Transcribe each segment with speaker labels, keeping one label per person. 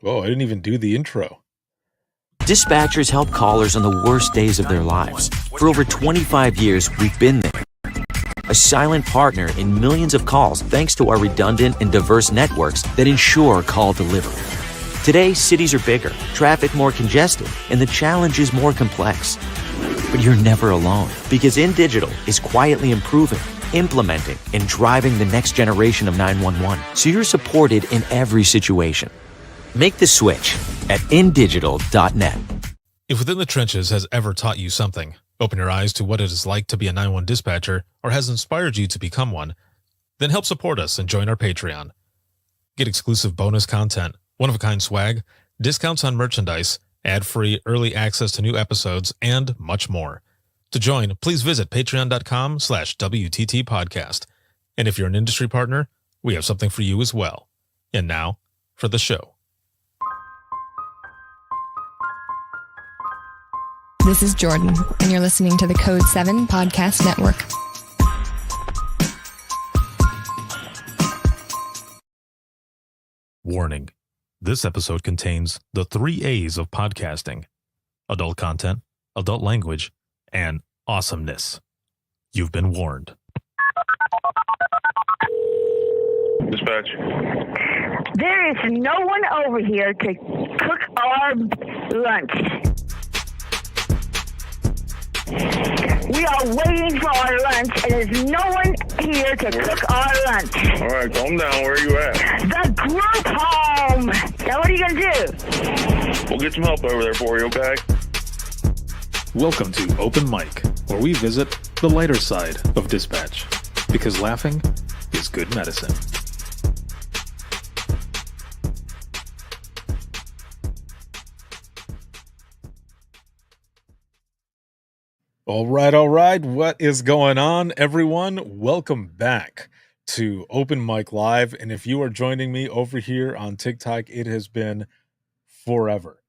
Speaker 1: Oh, I didn't even do the intro.
Speaker 2: Dispatchers help callers on the worst days of their lives. For over 25 years, we've been there. A silent partner in millions of calls thanks to our redundant and diverse networks that ensure call delivery. Today, cities are bigger, traffic more congested, and the challenge is more complex. But you're never alone, because InDigital is quietly improving, implementing, and driving the next generation of 911, so you're supported in every situation. Make the switch at indigital.net.
Speaker 3: If Within the Trenches has ever taught you something, open your eyes to what it is like to be a 911 dispatcher, or has inspired you to become one, then help support us and join our Patreon. Get exclusive bonus content, one-of-a-kind swag, discounts on merchandise, ad-free early access to new episodes, and much more. To join, please visit patreon.com/WTT podcast. And if you're an industry partner, we have something for you as well. And now, for the show.
Speaker 4: This is Jordan, and you're listening to the Code 7 Podcast Network.
Speaker 3: Warning. This episode contains the 3 A's of podcasting: adult content, adult language, and awesomeness. You've been warned.
Speaker 5: Dispatch.
Speaker 6: There is no one over here to cook our lunch. We are waiting for our lunch, and there's no one here to cook our lunch.
Speaker 5: All right, calm down. Where are you at?
Speaker 6: The group home. Now, what are you going to do?
Speaker 5: We'll get some help over there for you, okay?
Speaker 1: Welcome to Open Mic, where we visit the lighter side of dispatch, because laughing is good medicine. All right. What is going on, everyone? Welcome back to Open Mic Live. And if you are joining me over here on TikTok, it has been forever.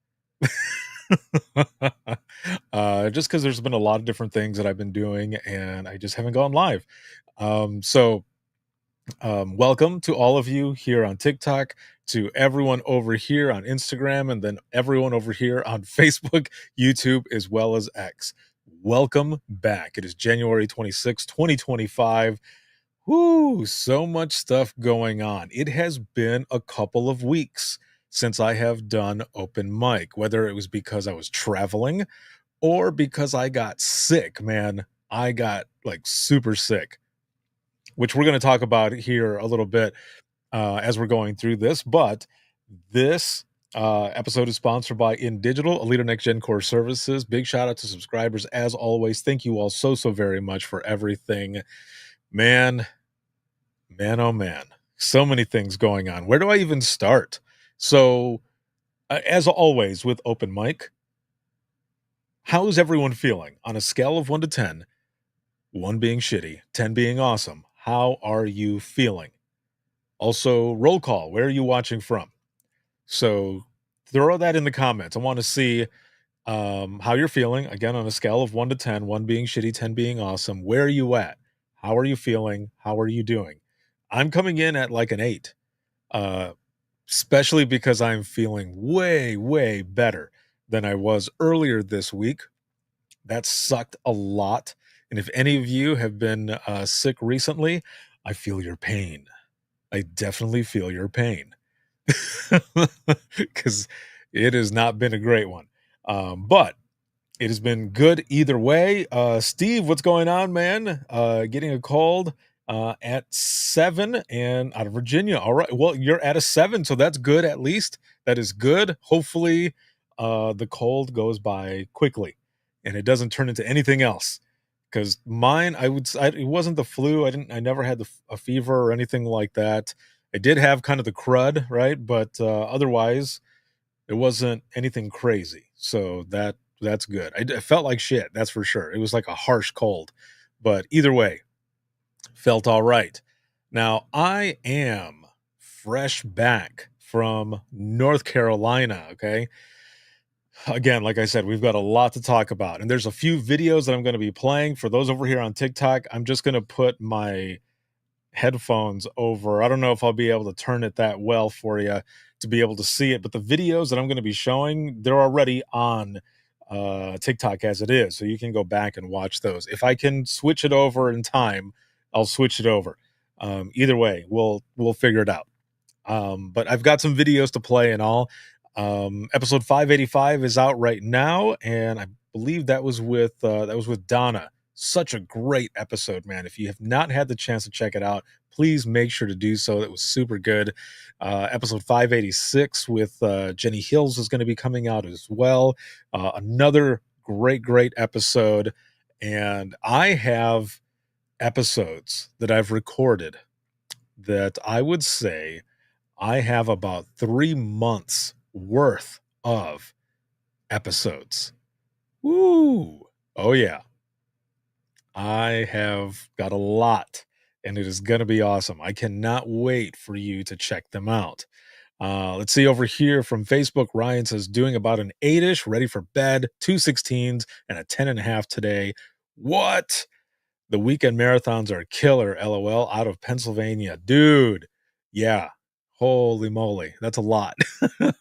Speaker 1: Just because there's been a lot of different things that I've been doing and I just haven't gone live. So welcome to all of you here on TikTok, to everyone over here on Instagram, and then everyone over here on Facebook, YouTube, as well as X. Welcome back. It is January 26, 2025. Woo, so much stuff going on. It has been a couple of weeks since I have done open mic, whether it was because I was traveling or because I got sick. Man, I got like super sick, which we're going to talk about here a little bit as we're going through this. But this episode is sponsored by InDigital, a leader in next-gen core services. Big shout out to subscribers as always. Thank you all so very much for everything. Man, oh man, so many things going on. Where do I even start? So, as always with open mic, how is everyone feeling on a scale of 1 to 10? 1 being shitty, 10 being awesome. How are you feeling? Also, roll call. Where are you watching from? So throw that in the comments. I want to see how you're feeling. Again, on a scale of 1 to 10, 1 being shitty, 10 being awesome. Where are you at? How are you feeling? How are you doing? I'm coming in at like an 8, especially because I'm feeling way better than I was earlier this week. That sucked a lot. And if any of you have been sick recently, I feel your pain. I definitely feel your pain. Because it has not been a great one. But it has been good either way. Steve, what's going on, man? Getting a cold at 7 and out of Virginia. All right. Well, you're at a 7, so that's good at least. That is good. Hopefully the cold goes by quickly and it doesn't turn into anything else. Because mine, it wasn't the flu. I never had a fever or anything like that. I did have kind of the crud, right? But otherwise, it wasn't anything crazy. So that's good. I felt like shit, that's for sure. It was like a harsh cold. But either way, felt all right. Now, I am fresh back from North Carolina, okay? Again, like I said, we've got a lot to talk about. And there's a few videos that I'm going to be playing. For those over here on TikTok, I'm just going to put my headphones over. I don't know if I'll be able to turn it that well for you to be able to see it, but the videos that I'm going to be showing, they're already on TikTok as it is, so you can go back and watch those. If I can switch it over in time, I'll switch it over. Either way, we'll figure it out. But I've got some videos to play and all. Episode 585 is out right now, and I believe that was with Donna. Such a great episode, man. If you have not had the chance to check it out, please make sure to do so. It was super good. Episode 586 with Jenny Hills is going to be coming out as well. Another great episode. And I have episodes that I've recorded that I would say I have about 3 months worth of episodes. Woo! Oh, yeah. I have got a lot, and it is going to be awesome. I cannot wait for you to check them out. Let's see over here from Facebook. Ryan says, doing about an 8-ish, ready for bed, 2 16s, and a 10.5 today. What? The weekend marathons are killer, LOL, out of Pennsylvania. Dude, yeah. Holy moly, that's a lot.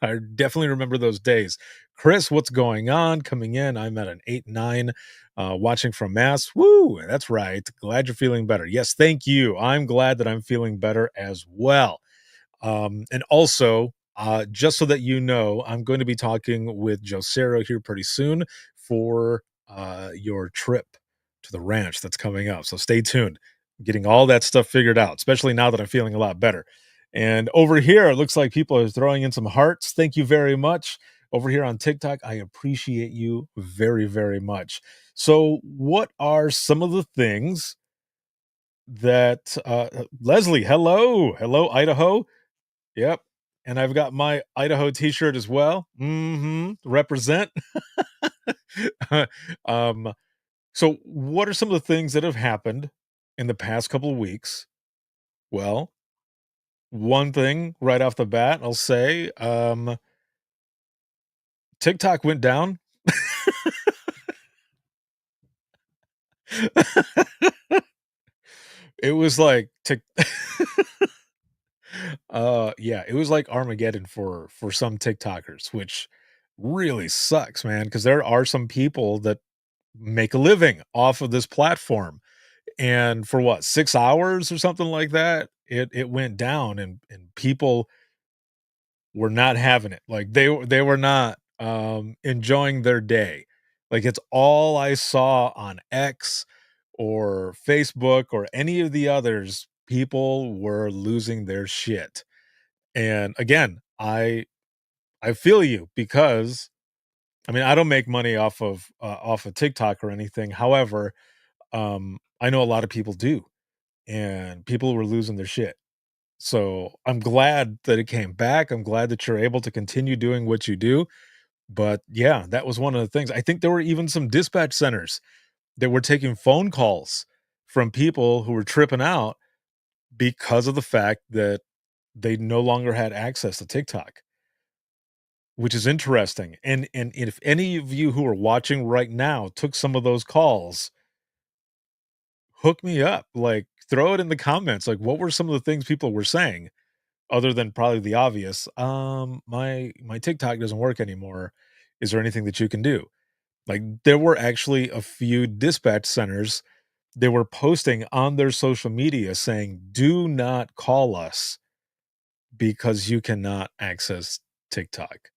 Speaker 1: I definitely remember those days. Chris, what's going on? Coming in, I'm at an 8-9. Watching from Mass. Woo, that's right. Glad you're feeling better. Yes, thank you. I'm glad that I'm feeling better as well. And also, just so that you know, I'm going to be talking with Josero here pretty soon for your trip to the ranch that's coming up. So stay tuned. Getting all that stuff figured out, especially now that I'm feeling a lot better. And over here, it looks like people are throwing in some hearts. Thank you very much. Over here on TikTok, I appreciate you very much. So what are some of the things that Leslie, hello, Idaho. Yep. And I've got my Idaho t-shirt as well. Represent. So what are some of the things that have happened in the past couple of weeks? Well, one thing right off the bat, I'll say, TikTok went down. It was like yeah, it was like Armageddon for some TikTokers, which really sucks, man, because there are some people that make a living off of this platform. And for what, 6 hours or something like that, it went down, and people were not having it. Like they were not enjoying their day. Like it's all I saw on X or Facebook or any of the others. People were losing their shit. And again, I feel you, because I mean, I don't make money off of TikTok or anything. However, I know a lot of people do, and people were losing their shit. So I'm glad that it came back. I'm glad that you're able to continue doing what you do. But yeah, that was one of the things. I think there were even some dispatch centers that were taking phone calls from people who were tripping out because of the fact that they no longer had access to TikTok, which is interesting. And if any of you who are watching right now took some of those calls, hook me up. Like, throw it in the comments. Like, what were some of the things people were saying, other than probably the obvious? My TikTok doesn't work anymore. Is there anything that you can do? Like, there were actually a few dispatch centers they were posting on their social media saying, do not call us because you cannot access TikTok.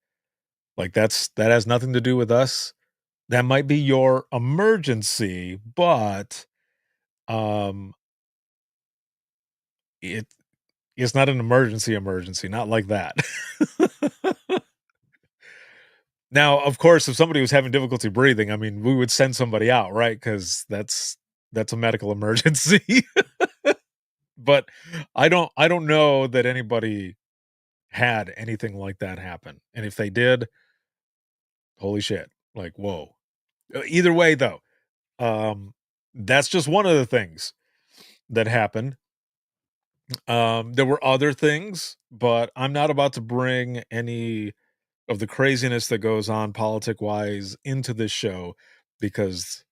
Speaker 1: Like, that has nothing to do with us. That might be your emergency, but it's not an emergency, not like that. Now, of course, if somebody was having difficulty breathing, I mean, we would send somebody out, right? Because that's a medical emergency. But I don't know that anybody had anything like that happen. And if they did, holy shit. Like, whoa. Either way, though, that's just one of the things that happened. There were other things, but I'm not about to bring any of the craziness that goes on politic wise into this show, because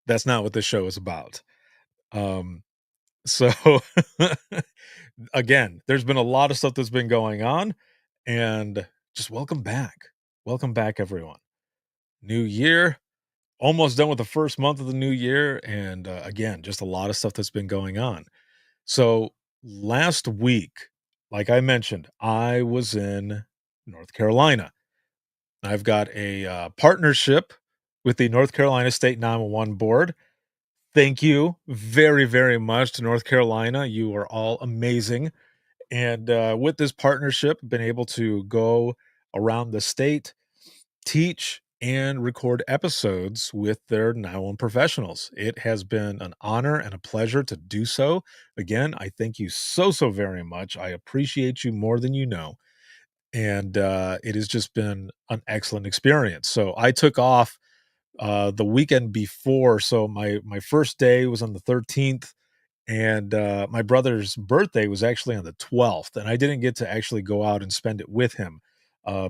Speaker 1: that's not what this show is about. So again, there's been a lot of stuff that's been going on, and just welcome back. Welcome back, everyone. New year, almost done with the first month of the new year. And again, just a lot of stuff that's been going on. So last week, like I mentioned, I was in North Carolina. I've got a partnership with the North Carolina State 911 Board. Thank you very, very much to North Carolina. You are all amazing. And with this partnership, been able to go around the state, teach and record episodes with their 911 professionals. It has been an honor and a pleasure to do so. Again, I thank you so, so very much. I appreciate you more than you know. And it has just been an excellent experience. So I took off the weekend before. So my first day was on the 13th, and my brother's birthday was actually on the 12th, and I didn't get to actually go out and spend it with him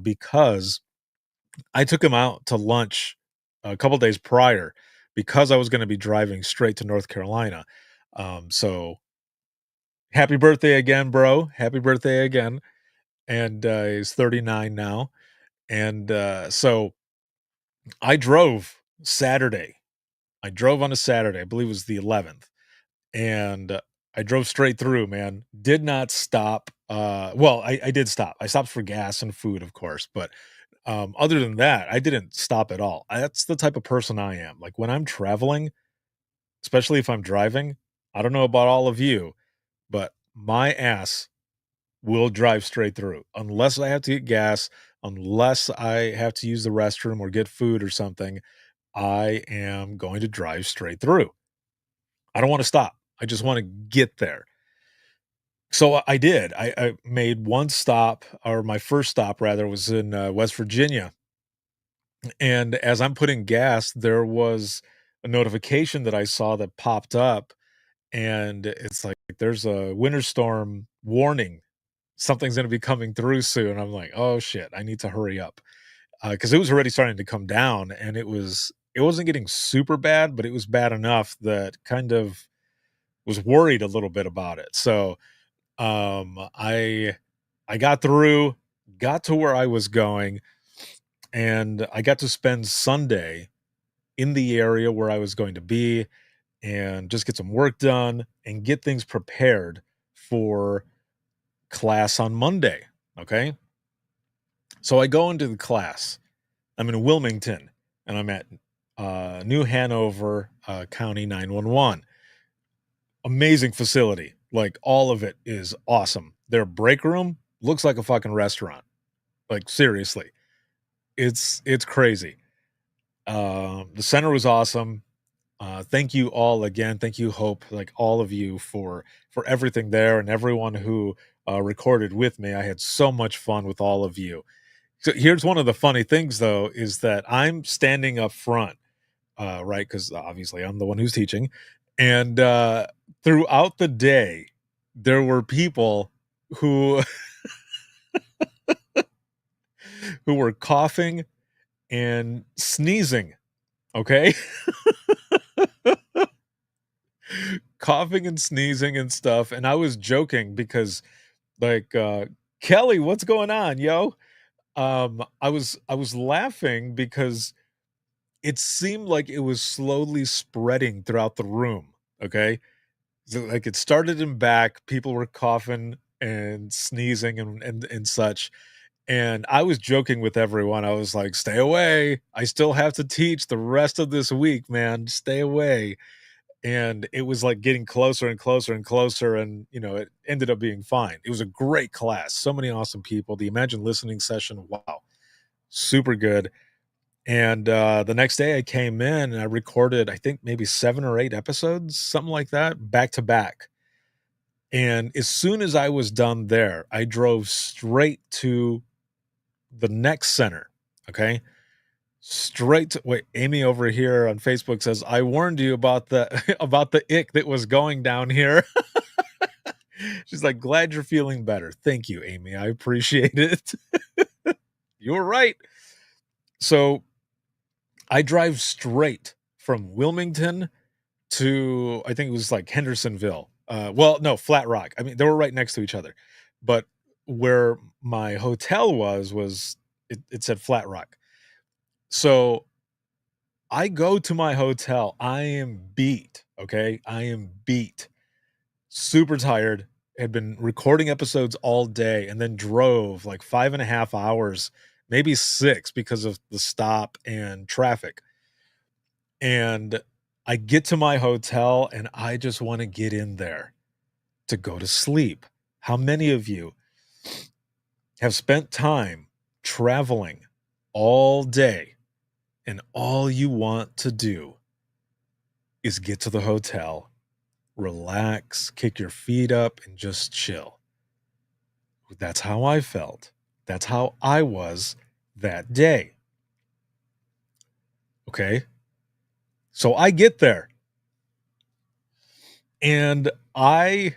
Speaker 1: because I took him out to lunch a couple days prior because I was going to be driving straight to North Carolina. So happy birthday again, bro! Happy birthday again! And he's 39 now, and so I drove Saturday. I drove on a Saturday, I believe it was the 11th, and I drove straight through, man. Did not stop. Well, I did stop. I stopped for gas and food, of course, but other than that, I didn't stop at all. That's the type of person I am. Like when I'm traveling, especially if I'm driving, I don't know about all of you, but my ass will drive straight through unless I have to get gas, unless I have to use the restroom or get food or something. I am going to drive straight through. I don't want to stop. I just want to get there. So I did. I made one stop, or my first stop rather, was in West Virginia. And as I'm putting gas, there was a notification that I saw that popped up, and it's like there's a winter storm warning. Something's going to be coming through soon. I'm like, oh shit, I need to hurry up because it was already starting to come down, and it wasn't getting super bad, but it was bad enough that kind of was worried a little bit about it. So I got through, got to where I was going, and I got to spend Sunday in the area where I was going to be and just get some work done and get things prepared for class on Monday. Okay. So I go into the class. I'm in Wilmington, and I'm at New Hanover County 911. Amazing facility. Like all of it is awesome. Their break room looks like a fucking restaurant. Like seriously. It's crazy. The center was awesome. Thank you all again. Thank you, Hope, like all of you for everything there and everyone who recorded with me. I had so much fun with all of you. So here's one of the funny things though, is that I'm standing up front, right? Because obviously I'm the one who's teaching. And throughout the day, there were people who who were coughing and sneezing. Okay. Coughing and sneezing and stuff. And I was joking because like Kelly, what's going on, yo? I was laughing because it seemed like it was slowly spreading throughout the room. Okay. So, like it started in back, people were coughing and sneezing and such. And I was joking with everyone. I was like, stay away. I still have to teach the rest of this week, man. Stay away. And it was like getting closer and closer and closer. And, it ended up being fine. It was a great class. So many awesome people. The Imagine Listening session, wow, super good. And the next day I came in and I recorded, I think maybe 7 or 8 episodes, something like that, back to back. And as soon as I was done there, I drove straight to the next center. Okay. Straight to, wait, Amy over here on Facebook says, I warned you about the about the ick that was going down here. She's like, glad you're feeling better. Thank you, Amy. I appreciate it. You're right. So I drive straight from Wilmington to, I think it was like Hendersonville, well, no, Flat Rock. I mean, they were right next to each other, but where my hotel was it said Flat Rock. So I go to my hotel. I am beat. Okay, I am beat. Super tired. Had been recording episodes all day, and then drove like 5.5 hours, maybe 6, because of the stop and traffic. And I get to my hotel, and I just want to get in there to go to sleep. How many of you have spent time traveling all day and all you want to do is get to the hotel, relax, kick your feet up, and just chill? That's how I felt. That's how I was that day. Okay. So I get there and I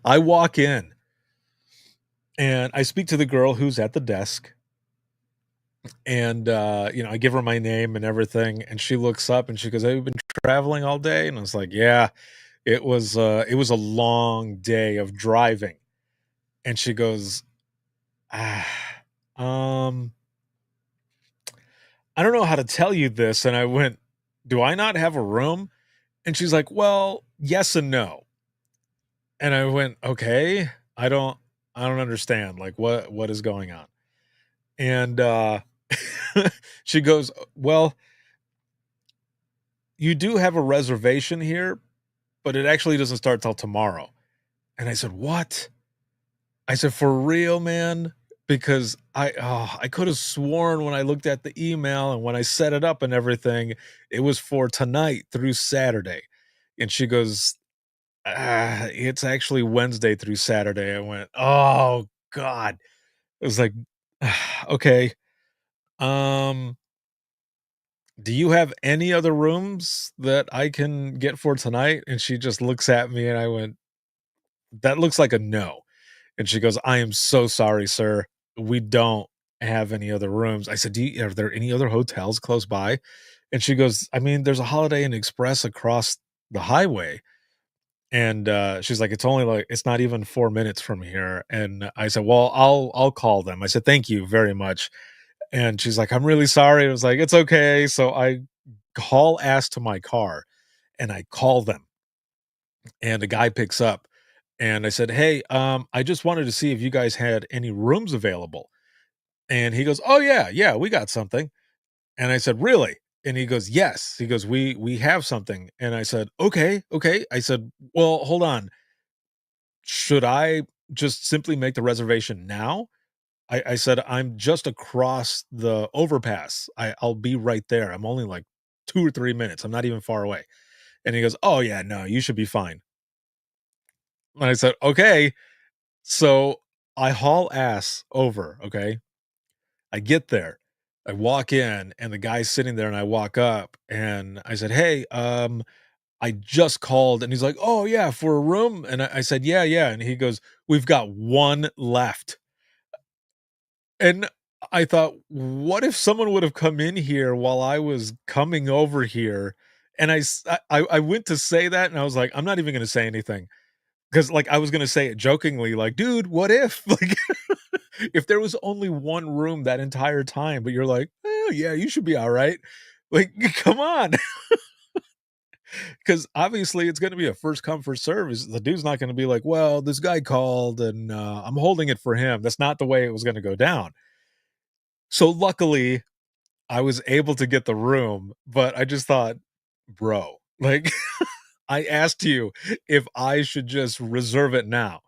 Speaker 1: I walk in and I speak to the girl who's at the desk, and I give her my name and everything, and she looks up and she goes, "Have you been traveling all day?" And I was like, "Yeah, it was a long day of driving." And she goes, "Ah, um I don't know how to tell you this." And I went, "Do I not have a room?" And she's like, "Well, yes and no." And I went, "Okay, I don't understand. Like, what is going on?" And she goes, "Well, you do have a reservation here, but it actually doesn't start till tomorrow." And I said, "What?" I said, "For real, man?" Because I could have sworn when I looked at the email and when I set it up and everything, it was for tonight through Saturday. And she goes, it's actually Wednesday through Saturday." I went, "Oh God." It was like, okay. Um, do you have any other rooms that I can get for tonight? And she just looks at me and I went, "That looks like a no." And she goes, "I am so sorry, sir. We don't have any other rooms." I said, are there any other hotels close by?" And she goes, "I mean, there's a Holiday Inn Express across the highway." And she's like, it's not even 4 minutes from here." And I said, "Well, I'll call them." I said, "Thank you very much." And she's like, "I'm really sorry." I was like, "It's okay." So I haul ass to my car and I call them, and a guy picks up, and I said, "Hey, I just wanted to see if you guys had any rooms available." And he goes, "Oh yeah, yeah, we got something." And I said, "Really?" And he goes, "Yes." He goes, "We have something." And I said, "Okay, okay." I said, "Well, hold on. Should I just simply make the reservation now?" I said, "I'm just across the overpass. I'll be right there. I'm only like 2 or 3 minutes. I'm not even far away." And he goes, "Oh yeah, no, you should be fine." And I said, "Okay." So I haul ass over. Okay. I get there. I walk in and the guy's sitting there and I walk up and I said, "Hey, I just called." And he's like, "Oh yeah, for a room?" And I said, "Yeah, yeah." And he goes, "We've got one left." And I thought, what if someone would have come in here while I was coming over here? And I went to say that and I was like, I'm not even going to say anything. Because like I was gonna say it jokingly, like, "Dude, what if?" Like, if there was only one room that entire time, but you're like, "Oh, yeah, you should be alright." Like, come on. Because obviously it's gonna be a first come, first serve. The dude's not gonna be like, "Well, this guy called and, I'm holding it for him." That's not the way it was gonna go down. So, luckily, I was able to get the room, but I just thought, "Bro, like, I asked you if I should just reserve it now."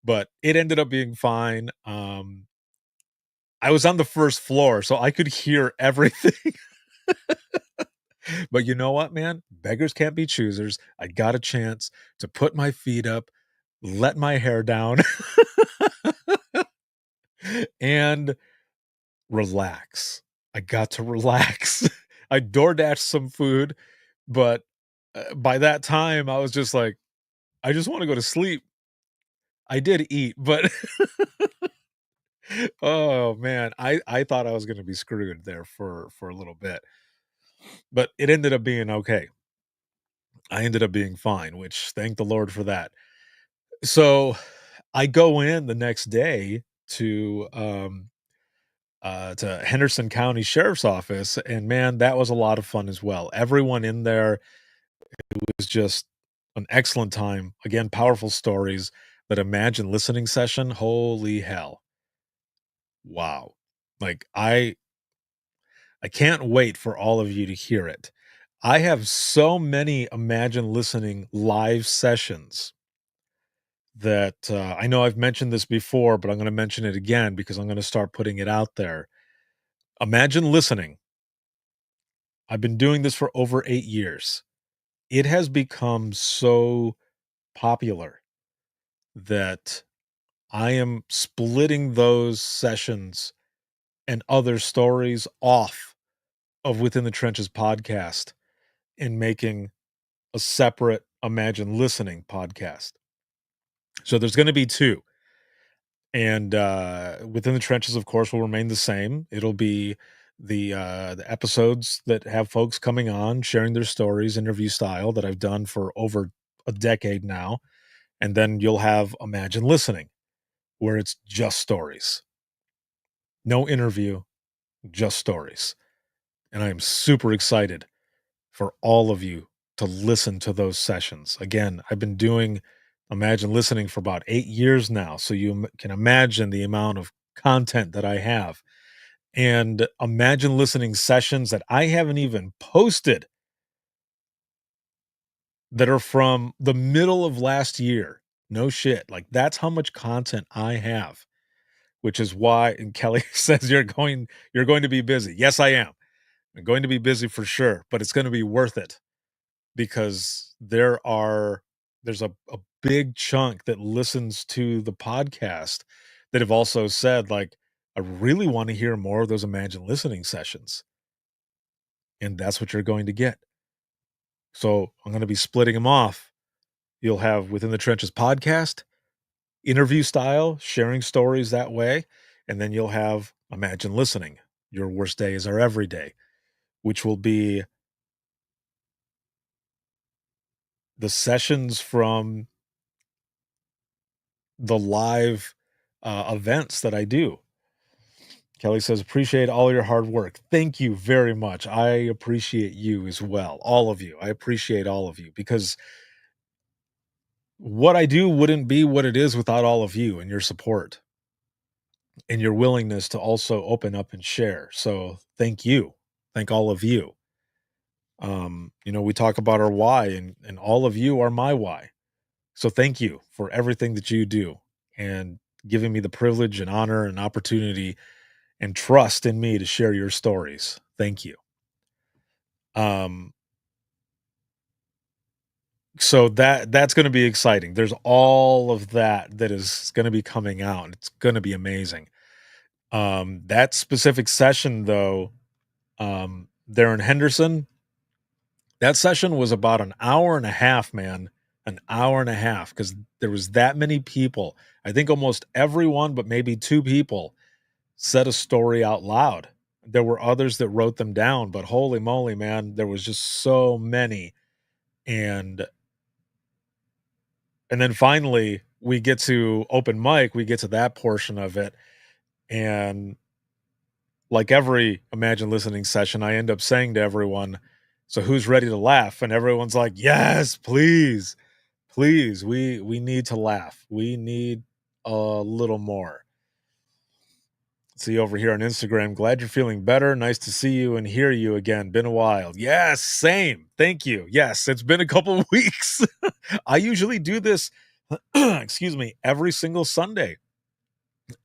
Speaker 1: But it ended up being fine. I was on the first floor, so I could hear everything. But you know what, man? Beggars can't be choosers. I got a chance to put my feet up, let my hair down, and relax. I got to relax. I DoorDashed some food, but by that time, I was just like, I just want to go to sleep. I did eat, but oh man, I thought I was going to be screwed there for a little bit. but it ended up being okay. I ended up being fine, which thank the Lord for that. So I go in the next day to Henderson County Sheriff's Office, and man, that was a lot of fun as well. Everyone in there, it was just an excellent time. Again, powerful stories. That Imagine listening session, holy hell. Wow. Like I can't wait for all of you to hear it. I have so many Imagine listening live sessions that I know I've mentioned this before, but I'm going to mention it again because I'm going to start putting it out there. Imagine listening. I've been doing this for over 8 years. It has become so popular that I am splitting those sessions and other stories off of Within the Trenches podcast and making a separate Imagine listening podcast. So there's going to be two. And Within the Trenches, of course, will remain the same. It'll be the episodes that have folks coming on, sharing their stories, interview style that I've done for over a decade now. And then you'll have Imagine Listening, where it's just stories. No interview, just stories. And I am super excited for all of you to listen to those sessions. Again, I've been doing Imagine Listening for about 8 years now, so you can imagine the amount of content that I have. And Imagine Listening sessions that I haven't even posted that are from the middle of last year. No shit. Like that's how much content I have, which is why, and Kelly says you're going to be busy. Yes, I am. I'm going to be busy for sure, but it's going to be worth it because there's a big chunk that listens to the podcast that have also said, like, I really want to hear more of those Imagine listening sessions. And that's what you're going to get. So I'm going to be splitting them off. You'll have Within the Trenches podcast, interview style, sharing stories that way. And then you'll have Imagine Listening. Your worst day is our every day, which will be the sessions from the live events that I do. Kelly says, appreciate all your hard work. Thank you very much. I appreciate you as well. All of you. I appreciate all of you because what I do wouldn't be what it is without all of you and your support and your willingness to also open up and share. So thank you. Thank all of you. We talk about our why and all of you are my why. So thank you for everything that you do and giving me the privilege and honor and opportunity and trust in me to share your stories. Thank you. So that's going to be exciting. There's all of that is going to be coming out. It's going to be amazing. That specific session though, there in Henderson, that session was about an hour and a half, man. An hour and a half because there was that many people. I think almost everyone, but maybe two people said a story out loud. There were others that wrote them down, but holy moly, man, there was just so many. And then finally we get to open mic, we get to that portion of it. And like every Imagine listening session, I end up saying to everyone, so who's ready to laugh? And everyone's like, yes, please, please. We need to laugh. We need a little more. See over here on Instagram. Glad you're feeling better. Nice to see you and hear you again. Been a while. Yes, same. Thank you. Yes, it's been a couple of weeks. I usually do this, excuse me, every single Sunday.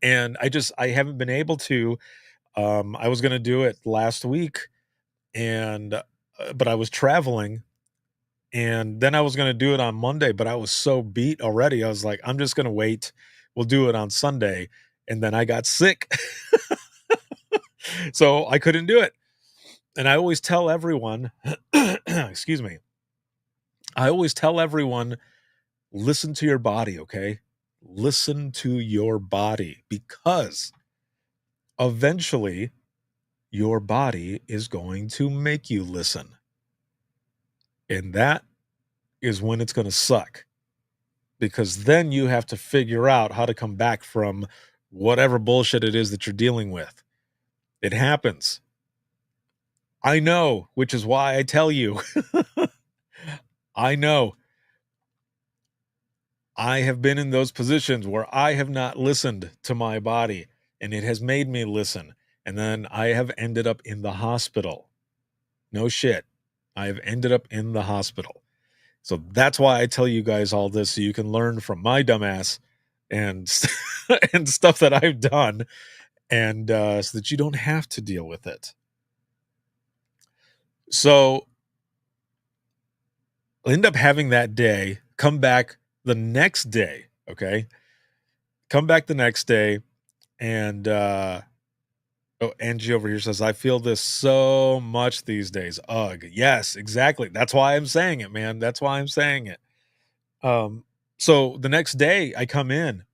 Speaker 1: And I haven't been able to. I was going to do it last week but I was traveling and then I was going to do it on Monday, but I was so beat already. I was like, I'm just going to wait. We'll do it on Sunday. And then I got sick. So I couldn't do it. And I always tell everyone, excuse me. I always tell everyone, listen to your body, okay? Listen to your body because eventually your body is going to make you listen. And that is when it's going to suck, because then you have to figure out how to come back from whatever bullshit it is that you're dealing with. It happens. I know, which is why I tell you. I know. I have been in those positions where I have not listened to my body, and it has made me listen. And then I have ended up in the hospital. No shit. I have ended up in the hospital. So that's why I tell you guys all this, so you can learn from my dumbass and and stuff that I've done, and so that you don't have to deal with it. So I'll end up having that day, come back the next day, okay? Come back the next day, and oh, Angie over here says, I feel this so much these days. Ugh. Yes, exactly. That's why I'm saying it, man. That's why I'm saying it. So the next day I come in,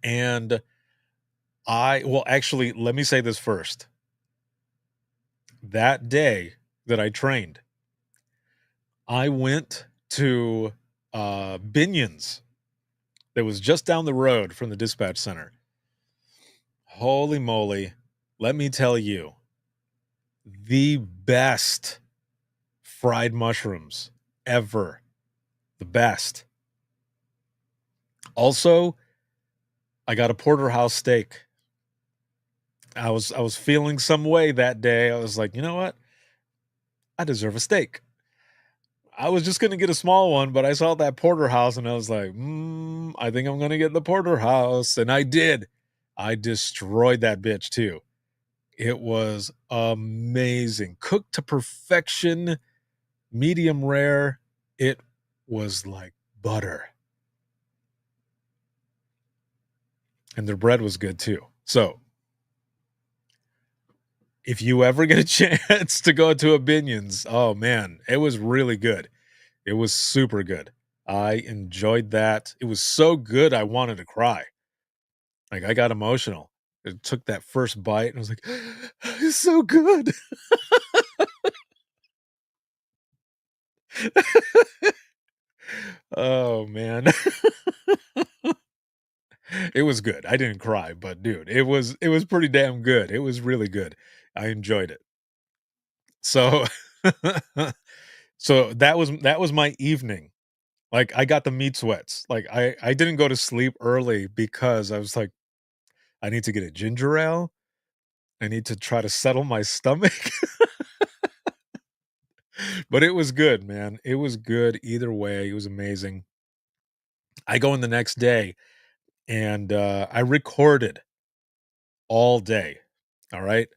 Speaker 1: and well, actually, let me say this first. That day that I trained, I went to Binion's that was just down the road from the dispatch center. Holy moly. Let me tell you, the best fried mushrooms ever. The best. Also, I got a porterhouse steak. I was feeling some way that day. I was like, you know what? I deserve a steak. I was just going to get a small one, but I saw that porterhouse and I was like, I think I'm going to get the porterhouse. And I did. I destroyed that bitch too. It was amazing. Cooked to perfection, medium rare. It was like butter. And their bread was good too. So if you ever get a chance to go to a Binion's, oh man, it was really good. It was super good. I enjoyed that. It was so good, I wanted to cry. Like, I got emotional. I took that first bite and I was like, it's so good. Oh man. It was good. I didn't cry, but dude, it was pretty damn good. It was really good. I enjoyed it. So so that was my evening. Like, I got the meat sweats. Like, I didn't go to sleep early because I was like, I need to get a ginger ale. I need to try to settle my stomach. But it was good, man. It was good either way. It was amazing. I go in the next day, and I recorded all day. All right.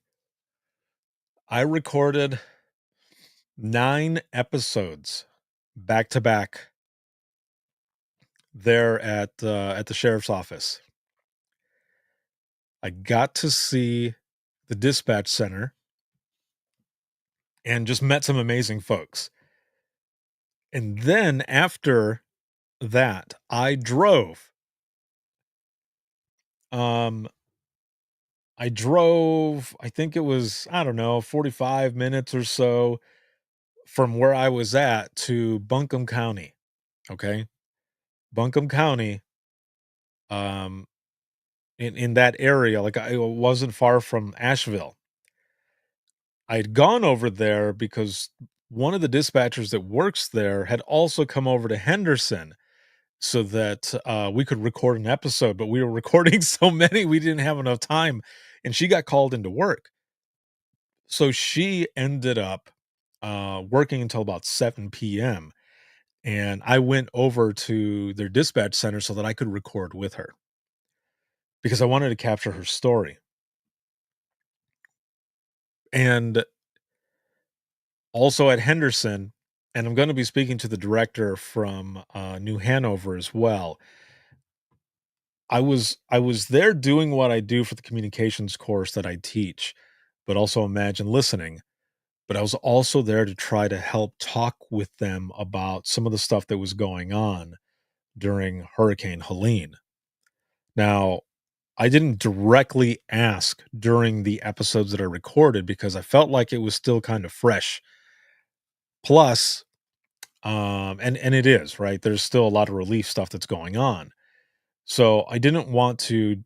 Speaker 1: I recorded 9 episodes back to back there at the sheriff's office. I got to see the dispatch center and just met some amazing folks. And then after that, I drove. I drove, I think it was, I don't know, 45 minutes or so from where I was at to Buncombe County. Okay. Buncombe County, um, in that area, like I wasn't far from Asheville. I'd gone over there because one of the dispatchers that works there had also come over to Henderson so that we could record an episode, but we were recording so many we didn't have enough time, and she got called into work. So she ended up working until about 7 p.m. And I went over to their dispatch center so that I could record with her because I wanted to capture her story. And also at Henderson, and I'm going to be speaking to the director from New Hanover as well. I was there doing what I do for the communications course that I teach, but also Imagine Listening. But I was also there to try to help talk with them about some of the stuff that was going on during Hurricane Helene. Now, I didn't directly ask during the episodes that I recorded because I felt like it was still kind of fresh. Plus, and it is, right? There's still a lot of relief stuff that's going on. So I didn't want to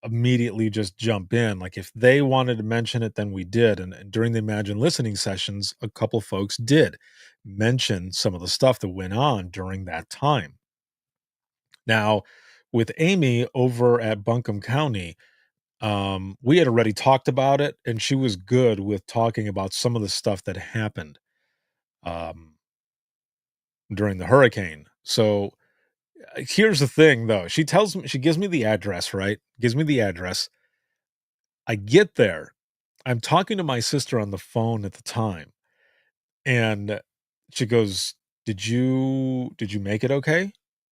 Speaker 1: immediately just jump in. Like if they wanted to mention it, then we did. And during the Imagine listening sessions, a couple folks did mention some of the stuff that went on during that time. Now, with Amy over at Buncombe County, we had already talked about it, and she was good with talking about some of the stuff that happened um, during the hurricane. So here's the thing, though. She tells me, she gives me the address, right? Gives me the address. I get there. I'm talking to my sister on the phone at the time, and she goes, "Did you make it okay?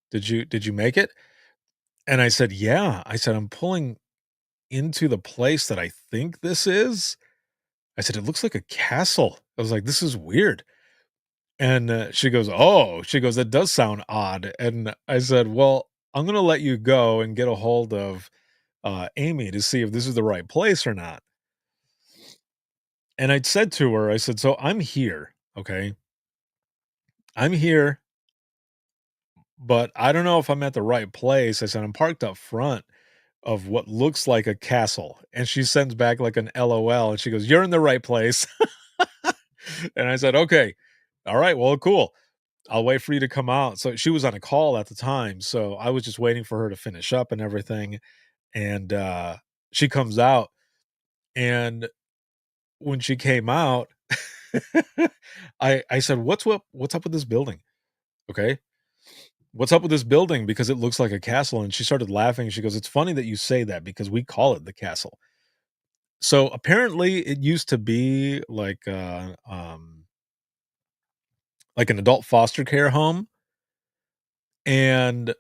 Speaker 1: Did you make it?" And I said, "Yeah." I said, "I'm pulling into the place that I think this is." I said, "It looks like a castle." I was like, "This is weird." And she goes, "Oh," she goes, "That does sound odd." And I said, "Well, I'm gonna let you go and get a hold of Amy to see if this is the right place or not." And I'd said to her, I said, "So I'm here, okay? I'm here, but I don't know if I'm at the right place." I said, "I'm parked up front of what looks like a castle." And she sends back like an LOL and she goes, "You're in the right place." And I said, "Okay. All right. Well, cool. I'll wait for you to come out." So she was on a call at the time. So I was just waiting for her to finish up and everything. And she comes out. And when she came out, I said, What's up with this building? Okay. What's up with this building? Because it looks like a castle." And she started laughing. She goes, "It's funny that you say that because we call it the castle." So apparently it used to be like an adult foster care home, and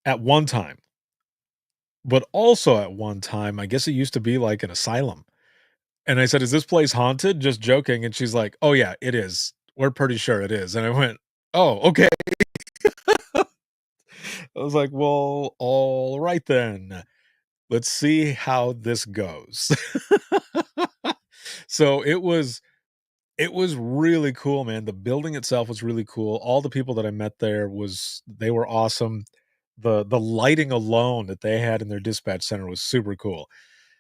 Speaker 1: at one time, but also at one time, I guess it used to be like an asylum. And I said, "Is this place haunted?" Just joking. And she's like, "Oh yeah, it is. We're pretty sure it is." And I went, "Oh, okay." I was like, "Well, all right then. Let's see how this goes." So it was really cool, man. The building itself was really cool. All the people that I met there they were awesome. The lighting alone that they had in their dispatch center was super cool.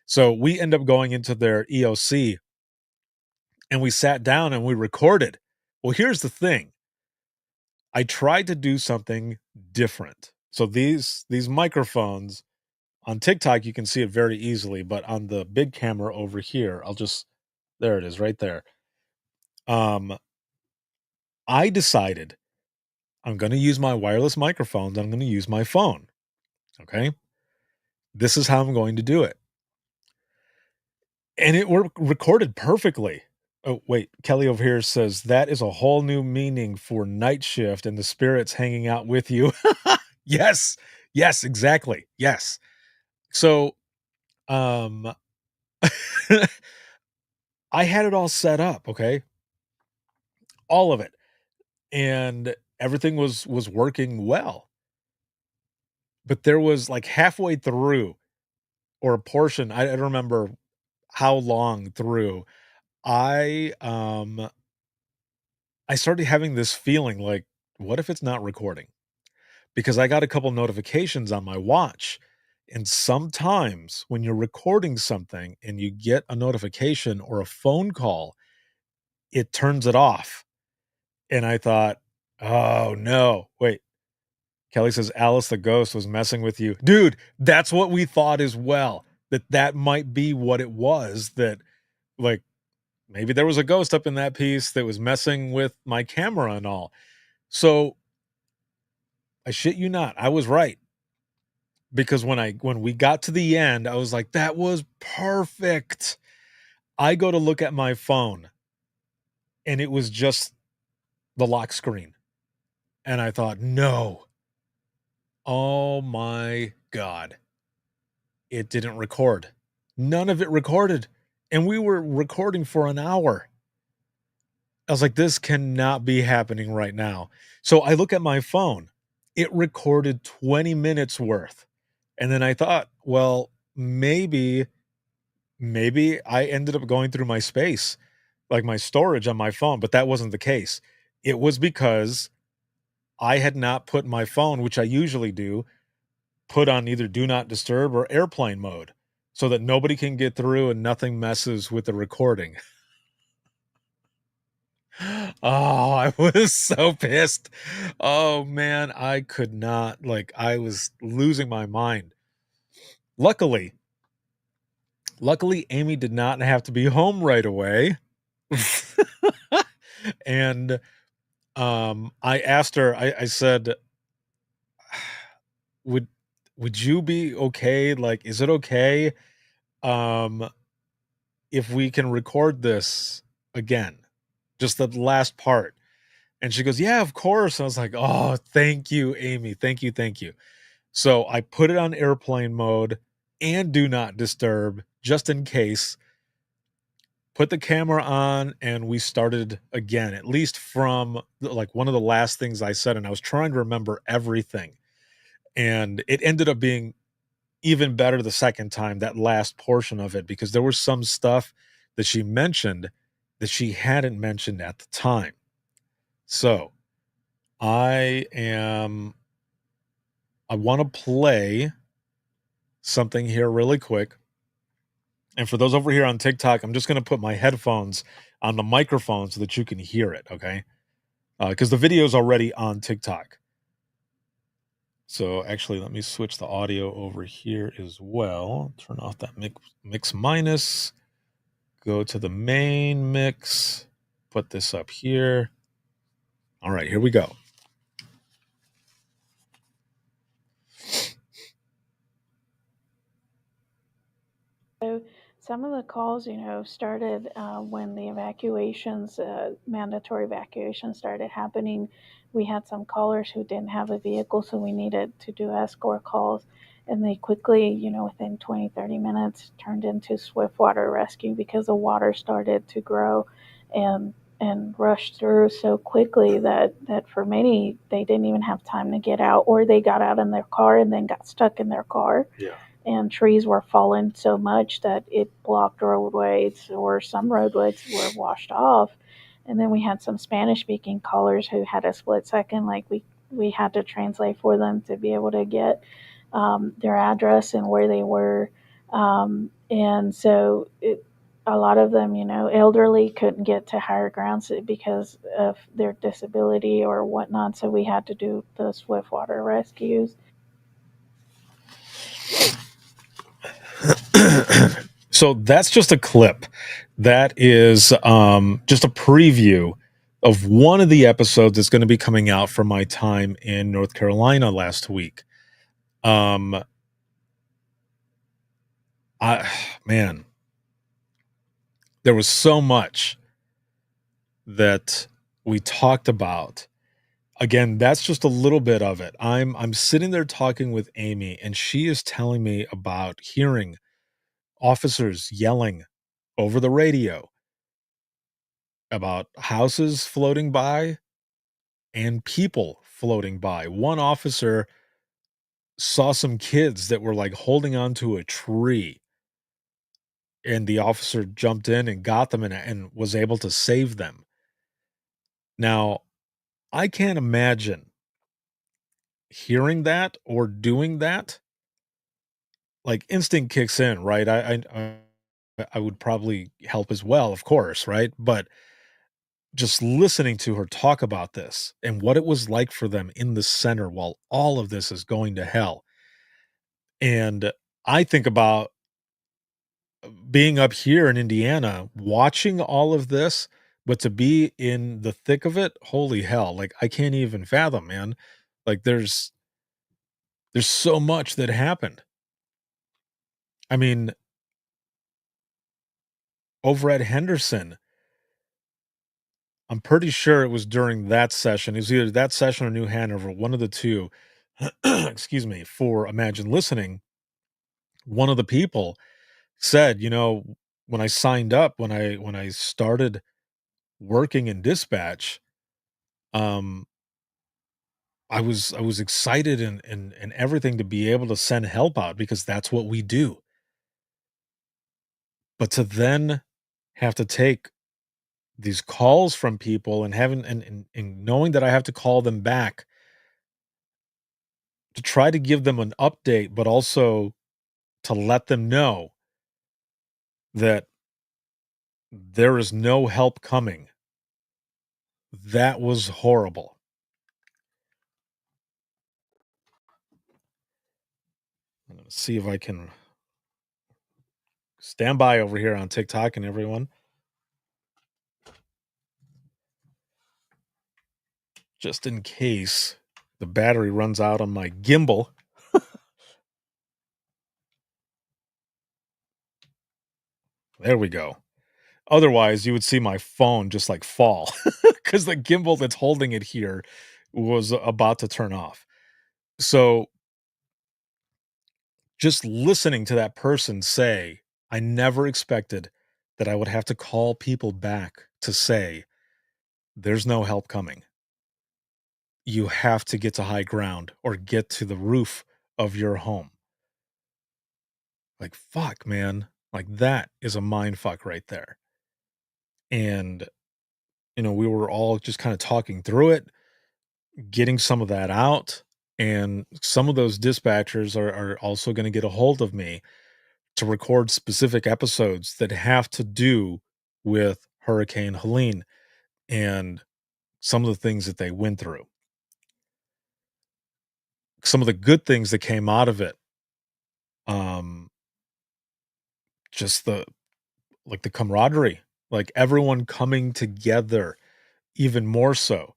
Speaker 1: So we end up going into their EOC and we sat down and we recorded. Well, here's the thing. I tried to do something different. So these microphones on TikTok, you can see it very easily, but on the big camera over here, there it is right there. Um, I decided I'm going to use my wireless microphones. I'm going to use my phone. Okay. This is how I'm going to do it. And it recorded perfectly. Oh, wait. Kelly over here says that is a whole new meaning for night shift and the spirits hanging out with you. Yes. Yes, exactly. Yes. So, um, I had it all set up. Okay. All of it. And everything was working well. But there was like halfway through or a portion, I don't remember how long through, I I started having this feeling like, what if it's not recording? Because I got a couple notifications on my watch. And sometimes when you're recording something and you get a notification or a phone call, it turns it off. And I thought, oh no, wait. Kelly says Alice the ghost was messing with you. Dude, that's what we thought as well. That might be what it was, that like maybe there was a ghost up in that piece that was messing with my camera and all. So I shit you not, I was right. Because when we got to the end, I was like, that was perfect. I go to look at my phone and it was just the lock screen. And I thought, no. Oh my God. It didn't record. None of it recorded. And we were recording for an hour. I was like, this cannot be happening right now. So I look at my phone. It recorded 20 minutes worth. And then I thought, well, maybe I ended up going through my space, like my storage on my phone, but that wasn't the case. It was because I had not put my phone, which I usually do, put on either do not disturb or airplane mode so that nobody can get through and nothing messes with the recording. Oh, I was so pissed. Oh man, I could not, like, I was losing my mind. Luckily, Amy did not have to be home right away. And I asked her, I said, would you be okay? Like, is it okay um if we can record this again? Just the last part. And she goes, "Yeah, of course." I was like, "Oh, thank you, Amy. Thank you, thank you." So I put it on airplane mode and do not disturb just in case. Put the camera on and we started again, at least from like one of the last things I said. And I was trying to remember everything. And it ended up being even better the second time, that last portion of it, because there was some stuff that she mentioned that she hadn't mentioned at the time. So I want to play something here really quick. And for those over here on TikTok, I'm just going to put my headphones on the microphone so that you can hear it, okay? Because the video is already on TikTok. So actually, let me switch the audio over here as well. Turn off that mix minus. Go to the main mix. Put this up here. All right, here we go.
Speaker 7: So some of the calls, started when the evacuations, mandatory evacuations started happening. We had some callers who didn't have a vehicle, so we needed to do escort calls. And they quickly, within 20, 30 minutes, turned into swift water rescue because the water started to grow and rush through so quickly that for many, they didn't even have time to get out, or they got out in their car and then got stuck in their car.
Speaker 1: Yeah.
Speaker 7: And trees were falling so much that it blocked roadways, or some roadways were washed off. And then we had some Spanish speaking callers who had a split second, like we had to translate for them to be able to get their address and where they were. And so a lot of them, elderly, couldn't get to higher grounds because of their disability or whatnot. So we had to do the swift water rescues.
Speaker 1: So that's just a clip. That is just a preview of one of the episodes that's going to be coming out from my time in North Carolina last week. Man, there was so much that we talked about. Again, that's just a little bit of it. I'm sitting there talking with Amy, and she is telling me about hearing officers yelling over the radio about houses floating by and people floating by. One officer saw some kids that were like holding onto a tree, and the officer jumped in and got them and was able to save them. Now, I can't imagine hearing that or doing that. Like, instinct kicks in, right? I would probably help as well, of course, right? But just listening to her talk about this and what it was like for them in the center while all of this is going to hell. And I think about being up here in Indiana, watching all of this, but to be in the thick of it, holy hell, like I can't even fathom, man. Like there's so much that happened. I mean, over at Henderson, I'm pretty sure it was during that session. It was either that session or New Hanover, one of the two. Excuse me, for Imagine Listening. One of the people said, when I signed up, when I started working in dispatch, um, I was excited and everything to be able to send help out because that's what we do. But to then have to take these calls from people and having and knowing that I have to call them back to try to give them an update, but also to let them know that there is no help coming. That was horrible. I'm gonna see if I can stand by over here on TikTok and everyone. Just in case the battery runs out on my gimbal. There we go. Otherwise, you would see my phone just like fall because the gimbal that's holding it here was about to turn off. So just listening to that person say, I never expected that I would have to call people back to say, there's no help coming. You have to get to high ground or get to the roof of your home. Like, fuck, man. Like, that is a mind fuck right there. And, we were all just kind of talking through it, getting some of that out. And some of those dispatchers are also going to get a hold of me to record specific episodes that have to do with Hurricane Helene and some of the things that they went through. Some of the good things that came out of it. Just the camaraderie, like everyone coming together even more so.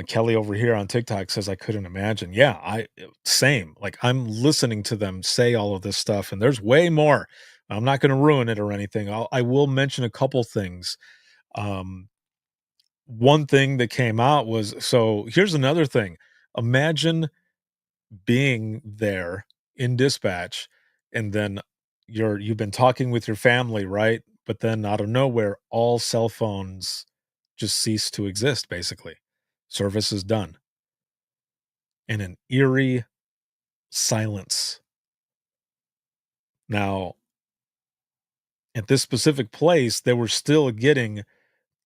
Speaker 1: Kelly over here on TikTok says I couldn't imagine. Yeah, same. Like I'm listening to them say all of this stuff, and there's way more. I'm not going to ruin it or anything. I will mention a couple things. One thing that came out was, so here's another thing. Imagine being there in dispatch, and then you've been talking with your family, right? But then out of nowhere, all cell phones just cease to exist, basically. Service is done. And an eerie silence. Now, at this specific place, they were still getting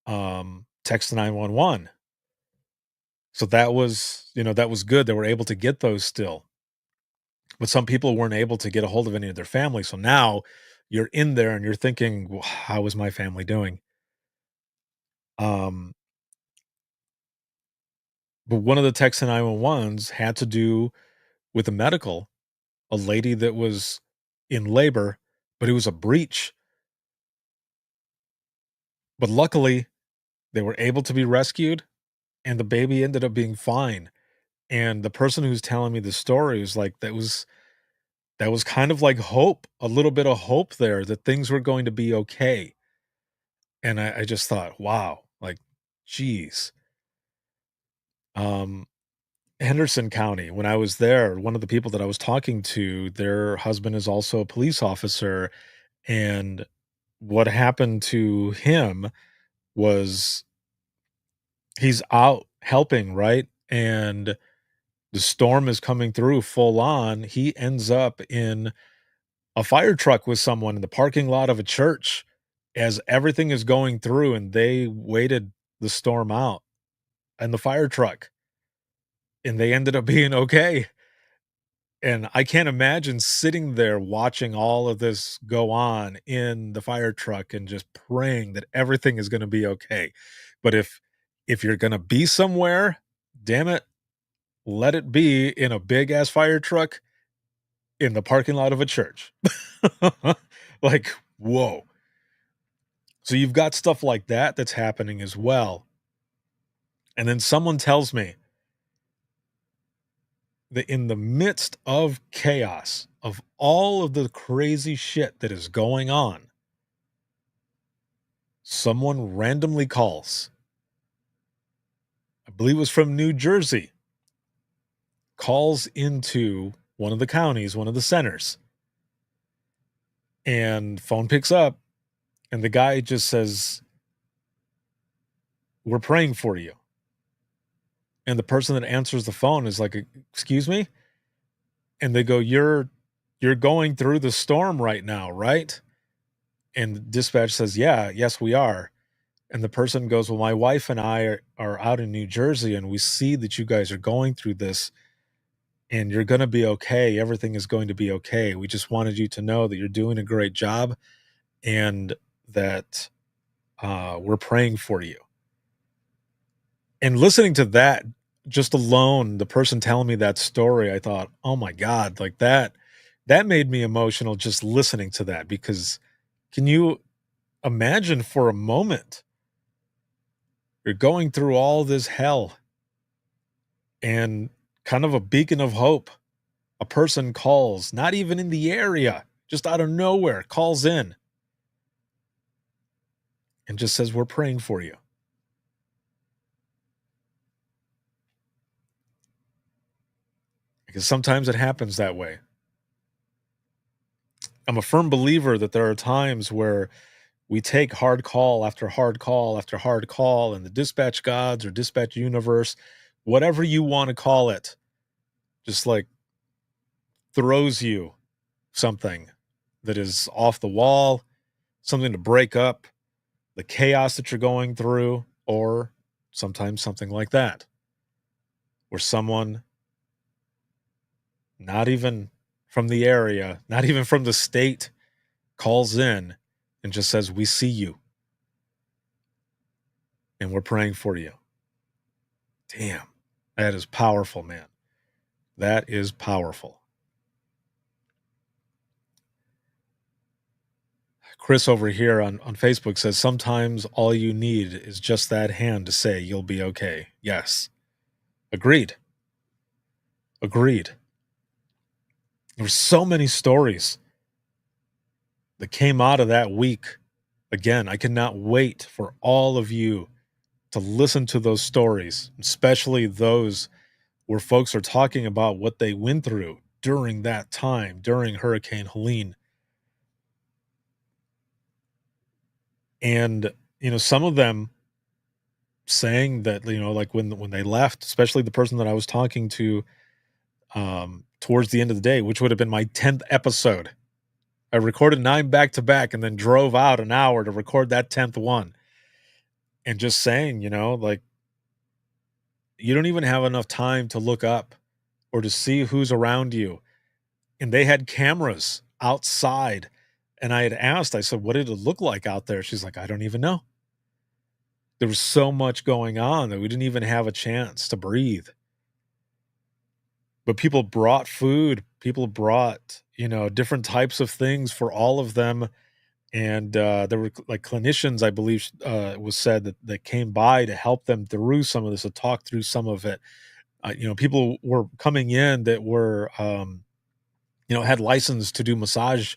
Speaker 1: text to 911. So that was good. They were able to get those still. But some people weren't able to get a hold of any of their family. So now you're in there and you're thinking, well, how is my family doing? But one of the texts to 911s had to do with a medical, a lady that was in labor, but it was a breech. But luckily, they were able to be rescued, and the baby ended up being fine. And the person who's telling me the story was like, that was kind of like hope, a little bit of hope there that things were going to be okay. And I just thought, wow, like, geez. Henderson County, when I was there, one of the people that I was talking to, their husband is also a police officer. And what happened to him was he's out helping, right? And the storm is coming through full on. He ends up in a fire truck with someone in the parking lot of a church as everything is going through, and they waited the storm out and the fire truck, and they ended up being okay. And I can't imagine sitting there watching all of this go on in the fire truck and just praying that everything is going to be okay. But if you're going to be somewhere, damn it, let it be in a big ass fire truck in the parking lot of a church. Like, whoa. So you've got stuff like that that's happening as well. And then someone tells me that in the midst of chaos, of all of the crazy shit that is going on, someone randomly calls. I believe it was from New Jersey. Calls into one of the counties, one of the centers. And phone picks up, and the guy just says, "We're praying for you." And the person that answers the phone is like, "Excuse me?" And they go, You're going through the storm right now, right?" And dispatch says, yes, we are. And the person goes, well, my wife and I are out in New Jersey, and we see that you guys are going through this, and you're going to be okay. Everything is going to be okay. We just wanted you to know that you're doing a great job, and that we're praying for you. And listening to that, just alone, the person telling me that story, I thought, oh my God, like that made me emotional just listening to that. Because can you imagine for a moment, you're going through all this hell, and kind of a beacon of hope, a person calls, not even in the area, just out of nowhere, calls in and just says, we're praying for you. Because sometimes it happens that way. I'm a firm believer that there are times where we take hard call after hard call after hard call, and the dispatch gods or dispatch universe, whatever you want to call it, just like throws you something that is off the wall, something to break up the chaos that you're going through, or sometimes something like that, where someone not even from the area, not even from the state, calls in and just says, we see you and we're praying for you. Damn, that is powerful, man. That is powerful. Chris over here on Facebook says, sometimes all you need is just that hand to say you'll be okay. Yes. Agreed. There were so many stories that came out of that week. Again, I cannot wait for all of you to listen to those stories, especially those where folks are talking about what they went through during that time, during Hurricane Helene. And, some of them saying that, like when they left, especially the person that I was talking to towards the end of the day, which would have been my 10th episode. I recorded 9 back to back and then drove out an hour to record that 10th one. And just saying, like, you don't even have enough time to look up or to see who's around you. And they had cameras outside. And I had asked, I said, what did it look like out there? She's like, I don't even know. There was so much going on that we didn't even have a chance to breathe. But people brought food. People brought, different types of things for all of them. And there were like clinicians, I believe, was said that came by to help them through some of this, to talk through some of it. People were coming in that were, had license to do massage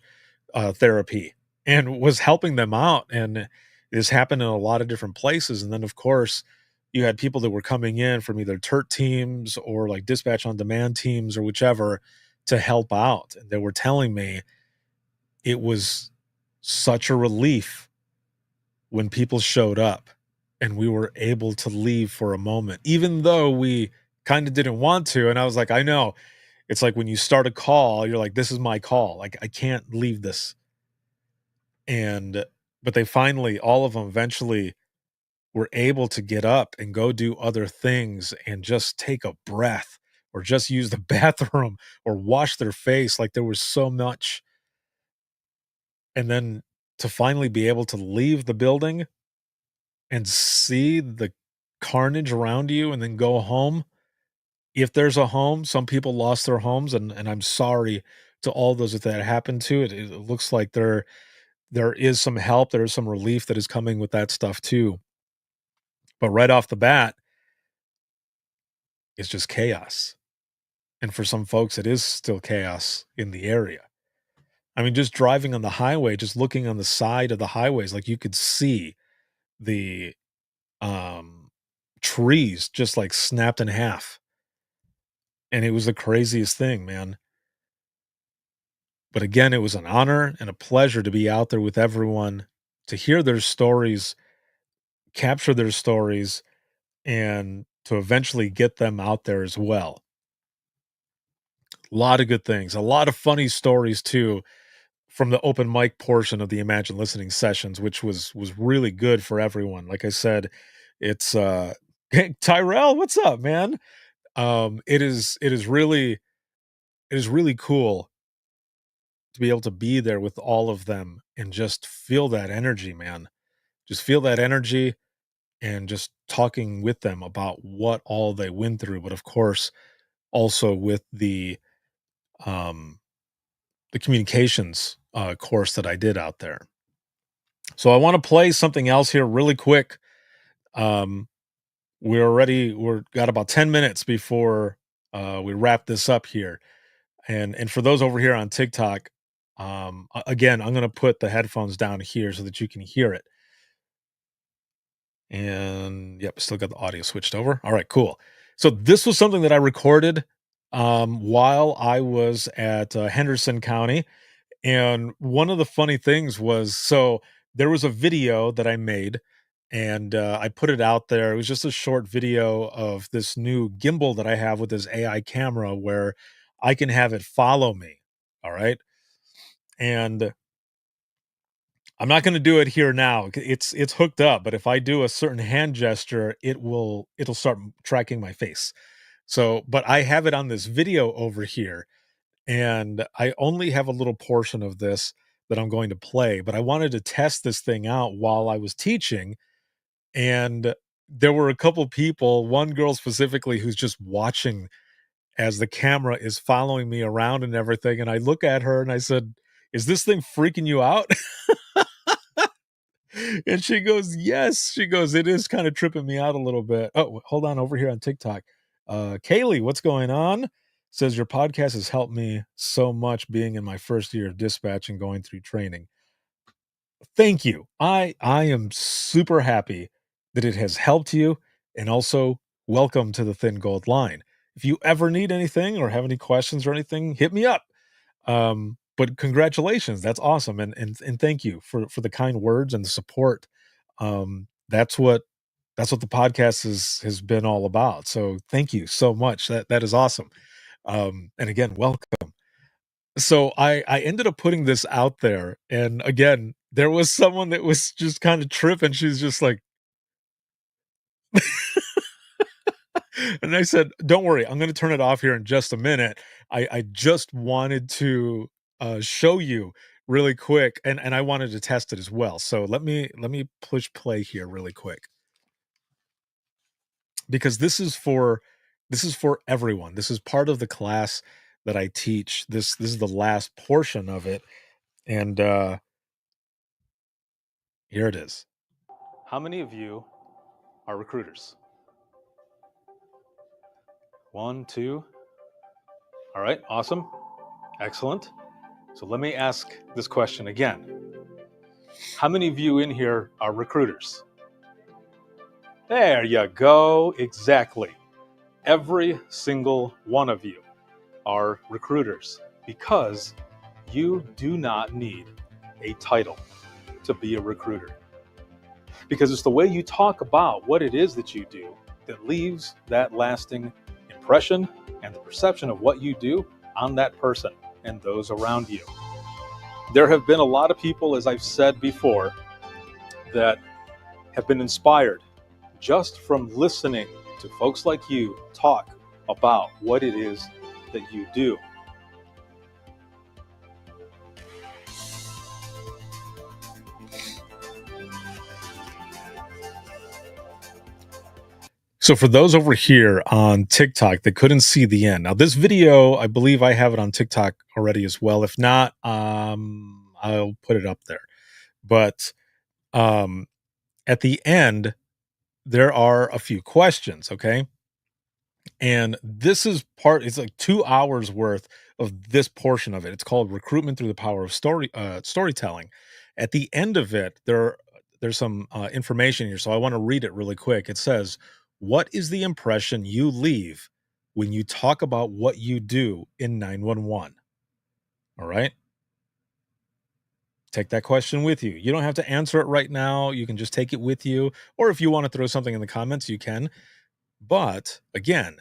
Speaker 1: therapy and was helping them out. And this happened in a lot of different places. And then, of course, you had people that were coming in from either TERT teams or like dispatch on demand teams or whichever to help out. And they were telling me it was such a relief when people showed up and we were able to leave for a moment, even though we kind of didn't want to. And I was like, I know. It's like when you start a call, you're like, this is my call. Like, I can't leave this. But they finally, all of them eventually were able to get up and go do other things and just take a breath or just use the bathroom or wash their face. Like, there was so much. And then to finally be able to leave the building and see the carnage around you and then go home. If there's a home, some people lost their homes, and I'm sorry to all those that happened to. It looks like there is some help, there is some relief that is coming with that stuff too. But right off the bat, it's just chaos. And for some folks, it is still chaos in the area. I mean, just driving on the highway, just looking on the side of the highways, like you could see the trees just like snapped in half. And it was the craziest thing, man. But again, it was an honor and a pleasure to be out there with everyone, to hear their stories, capture their stories, and to eventually get them out there as well. A lot of good things, a lot of funny stories too from the open mic portion of the Imagine Listening sessions, which was really good for everyone. Like I said, it's Tyrell, what's up, man? It is really cool to be able to be there with all of them and just feel that energy, man. Just feel that energy and just talking with them about what all they went through, but of course, also with um the communications course that I did out there. So I want to play something else here really quick. Um, we're got about 10 minutes before we wrap this up here. And for those over here on TikTok, again, I'm gonna put the headphones down here so that you can hear it. And yep, still got the audio switched over. All right, cool. So this was something that I recorded while I was at Henderson County. And one of the funny things was, so there was a video that I made and I put it out there. It was just a short video of this new gimbal that I have with this AI camera where I can have it follow me. All right. And I'm not going to do it here now. It's hooked up, but if I do a certain hand gesture, it'll start tracking my face. So, but I have it on this video over here, and I only have a little portion of this that I'm going to play, but I wanted to test this thing out while I was teaching. And there were a couple people, one girl specifically, who's just watching as the camera is following me around and everything. And I look at her and I said, "Is this thing freaking you out?" And she goes, "Yes." She goes, "It is kind of tripping me out a little bit." Oh, hold on, over here on TikTok. Kaylee, what's going on? Says your podcast has helped me so much being in my first year of dispatch and going through training. Thank you. I am super happy that it has helped you, and also welcome to the Thin Gold Line. If you ever need anything or have any questions or anything, hit me up. But congratulations, that's awesome, and thank you for the kind words and the support. That's what the podcast has been all about. So thank you so much. That is awesome. And again, welcome. So I ended up putting this out there, and again, there was someone that was just kind of tripping. She's just like, and I said, "Don't worry, I'm going to turn it off here in just a minute. I just wanted to show you really quick, and I wanted to test it as well. So let me push play here really quick because this is for everyone. This is part of the class that I teach. This is the last portion of it, and here it is. How many of you are recruiters? One, two. All right, awesome. Excellent. So let me ask this question again. How many of you in here are recruiters? There you go. Exactly. Every single one of you are recruiters because you do not need a title to be a recruiter. Because it's the way you talk about what it is that you do that leaves that lasting impression and the perception of what you do on that person and those around you. There have been a lot of people, as I've said before, that have been inspired just from listening to folks like you talk about what it is that you do. So for those over here on TikTok that couldn't see the end, now this video, I believe I have it on TikTok already as well. If not, I'll put it up there. But at the end, there are a few questions, okay? And this is it's like 2 hours worth of this portion of it. It's called Recruitment Through the Power of Storytelling. At the end of it, there's some information here, so I want to read it really quick. It says, "What is the impression you leave when you talk about what you do in 911?" All right? Take that question with you. You don't have to answer it right now. You can just take it with you. Or if you want to throw something in the comments, you can. But again,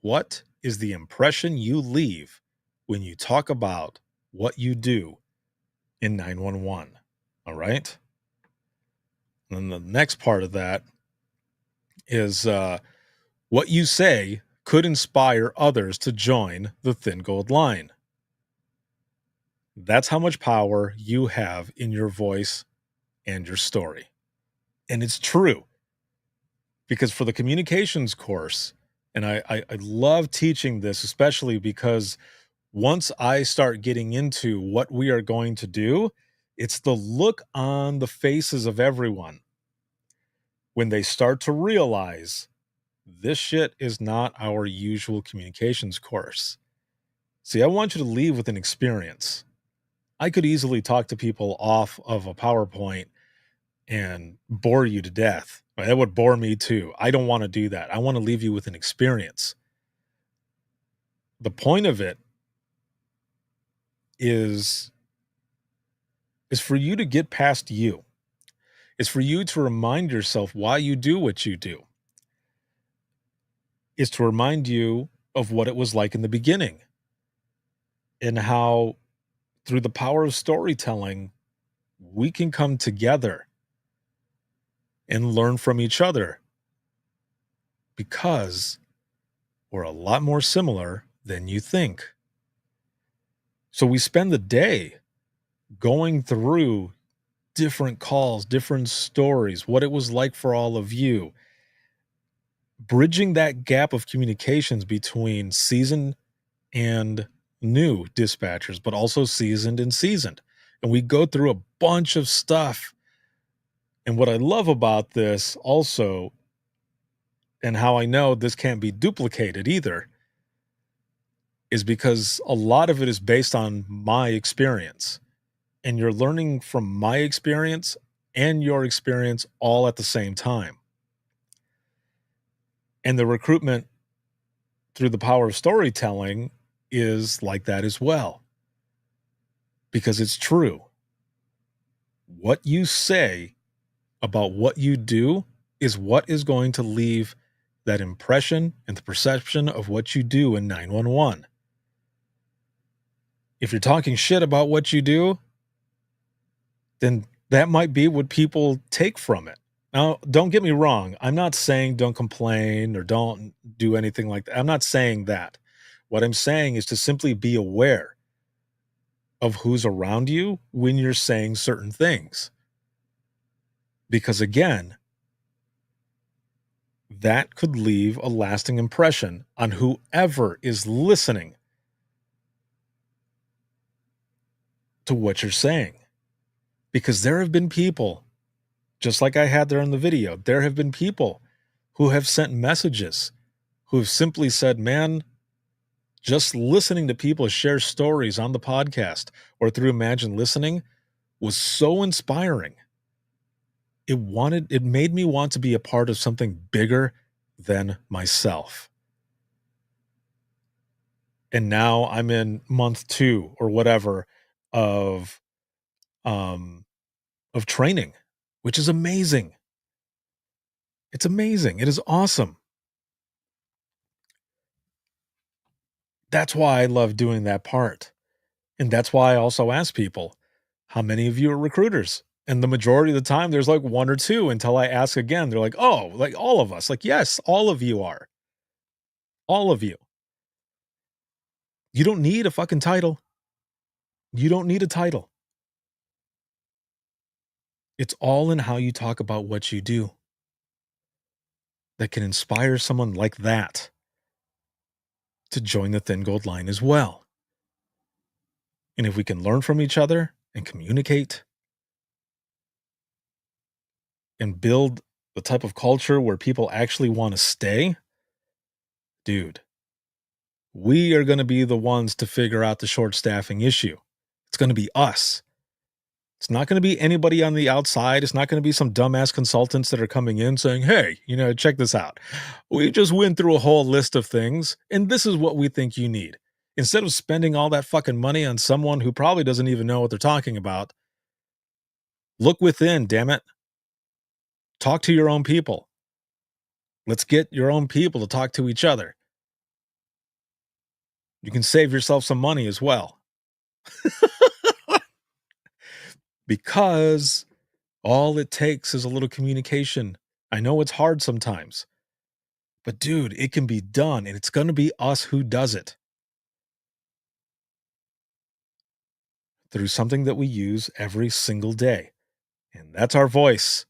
Speaker 1: what is the impression you leave when you talk about what you do in 911. All right. And then the next part of that is what you say could inspire others to join the Thin Gold Line. That's how much power you have in your voice and your story. And it's true, because for the communications course, and I love teaching this, especially because once I start getting into what we are going to do, it's the look on the faces of everyone when they start to realize this shit is not our usual communications course. See, I want you to leave with an experience. I could easily talk to people off of a PowerPoint and bore you to death. That would bore me too. I don't want to do that. I want to leave you with an experience. The point of it is for you to get past you. It's for you to remind yourself why you do what you do. It's to remind you of what it was like in the beginning and how through the power of storytelling, we can come together and learn from each other because we're a lot more similar than you think. So we spend the day going through different calls, different stories, what it was like for all of you, bridging that gap of communications between seasoned and new dispatchers, but also seasoned and seasoned. And we go through a bunch of stuff. And what I love about this also, and how I know this can't be duplicated either, is because a lot of it is based on my experience. And you're learning from my experience and your experience all at the same time. And the recruitment through the power of storytelling is like that as well. Because it's true. What you say about what you do is what is going to leave that impression and the perception of what you do in 911. If you're talking shit about what you do, then that might be what people take from it. Now, don't get me wrong. I'm not saying don't complain or don't do anything like that. I'm not saying that. What I'm saying is to simply be aware of who's around you when you're saying certain things. Because again, that could leave a lasting impression on whoever is listening to what you're saying. Because there have been people, just like I had there in the video, there have been people who have sent messages who have simply said, man, just listening to people share stories on the podcast or through Imagine Listening was so inspiring. It made me want to be a part of something bigger than myself. And now I'm in month 2 or whatever of training, which is amazing. It's amazing. It is awesome. That's why I love doing that part. And that's why I also ask people, how many of you are recruiters? And the majority of the time, there's like 1 or 2 until I ask again. They're like, oh, like all of us. Like, yes, all of you are. All of you. You don't need a fucking title. You don't need a title. It's all in how you talk about what you do that can inspire someone like that to join the Thin Gold Line as well. And if we can learn from each other and communicate and build the type of culture where people actually want to stay, dude, we are going to be the ones to figure out the short staffing issue. It's going to be us. It's not going to be anybody on the outside. It's not going to be some dumbass consultants that are coming in saying, hey, check this out. We just went through a whole list of things, and this is what we think you need. Instead of spending all that fucking money on someone who probably doesn't even know what they're talking about, look within, damn it. Talk to your own people. Let's get your own people to talk to each other. You can save yourself some money as well. because all it takes is a little communication. I know it's hard sometimes, but dude, it can be done, and it's going to be us who does it through something that we use every single day. And that's our voice.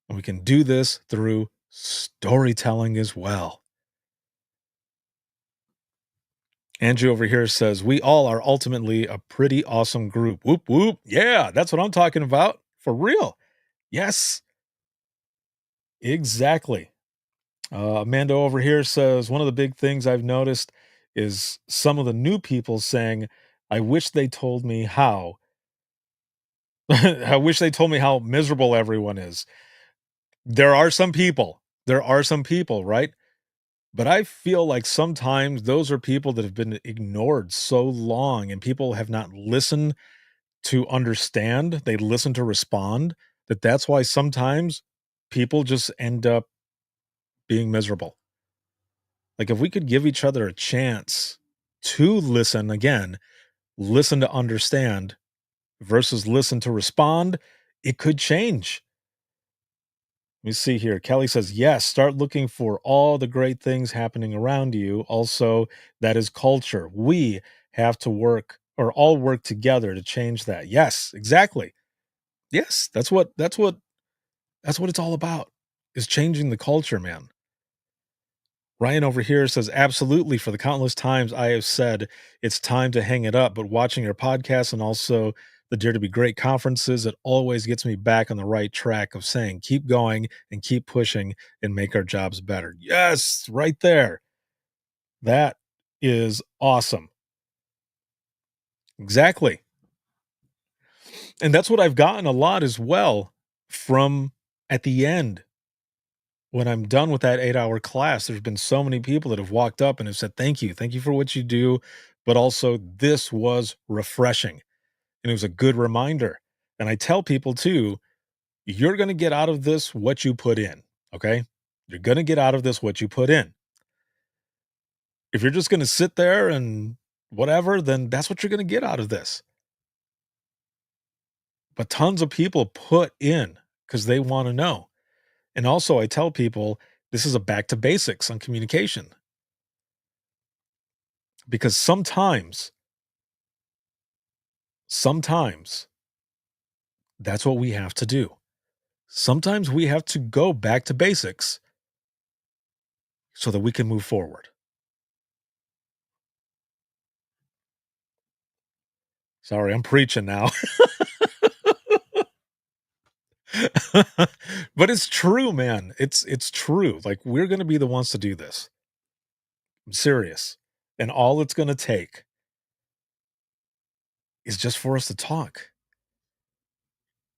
Speaker 1: And we can do this through storytelling as well. Andrew over here says, we all are ultimately a pretty awesome group. Whoop, whoop. Yeah, that's what I'm talking about. For real. Yes. Exactly. Amanda over here says, one of the big things I've noticed is some of the new people saying, I wish they told me how. I wish they told me how miserable everyone is. There are some people, right? But I feel like sometimes those are people that have been ignored so long and people have not listened to understand. They listen to respond. That's why sometimes people just end up being miserable. Like if we could give each other a chance to listen again, listen to understand versus listen to respond, it could change. Let me see here. Kelly says, yes, start looking for all the great things happening around you. Also, that is culture. We have to work or all work together to change that. Yes, exactly. Yes, that's what it's all about, is changing the culture, man. Ryan over here says, absolutely. For the countless times I have said it's time to hang it up, but watching your podcast and also the Dare to Be Great conferences, it always gets me back on the right track of saying, keep going and keep pushing and make our jobs better. Yes, right there. That is awesome. Exactly. And that's what I've gotten a lot as well from at the end. When I'm done with that 8-hour class, there's been so many people that have walked up and have said, thank you. Thank you for what you do. But also, this was refreshing. And it was a good reminder. And I tell people too, you're going to get out of this what you put in. Okay. You're going to get out of this what you put in. If you're just going to sit there and whatever, then that's what you're going to get out of this. But tons of people put in because they want to know. And also, I tell people this is a back to basics on communication. Because sometimes that's what we have to do. Sometimes we have to go back to basics so that we can move forward. Sorry, I'm preaching now. But it's true, man. It's true. Like, we're going to be the ones to do this. I'm serious. And all it's going to take is just for us to talk.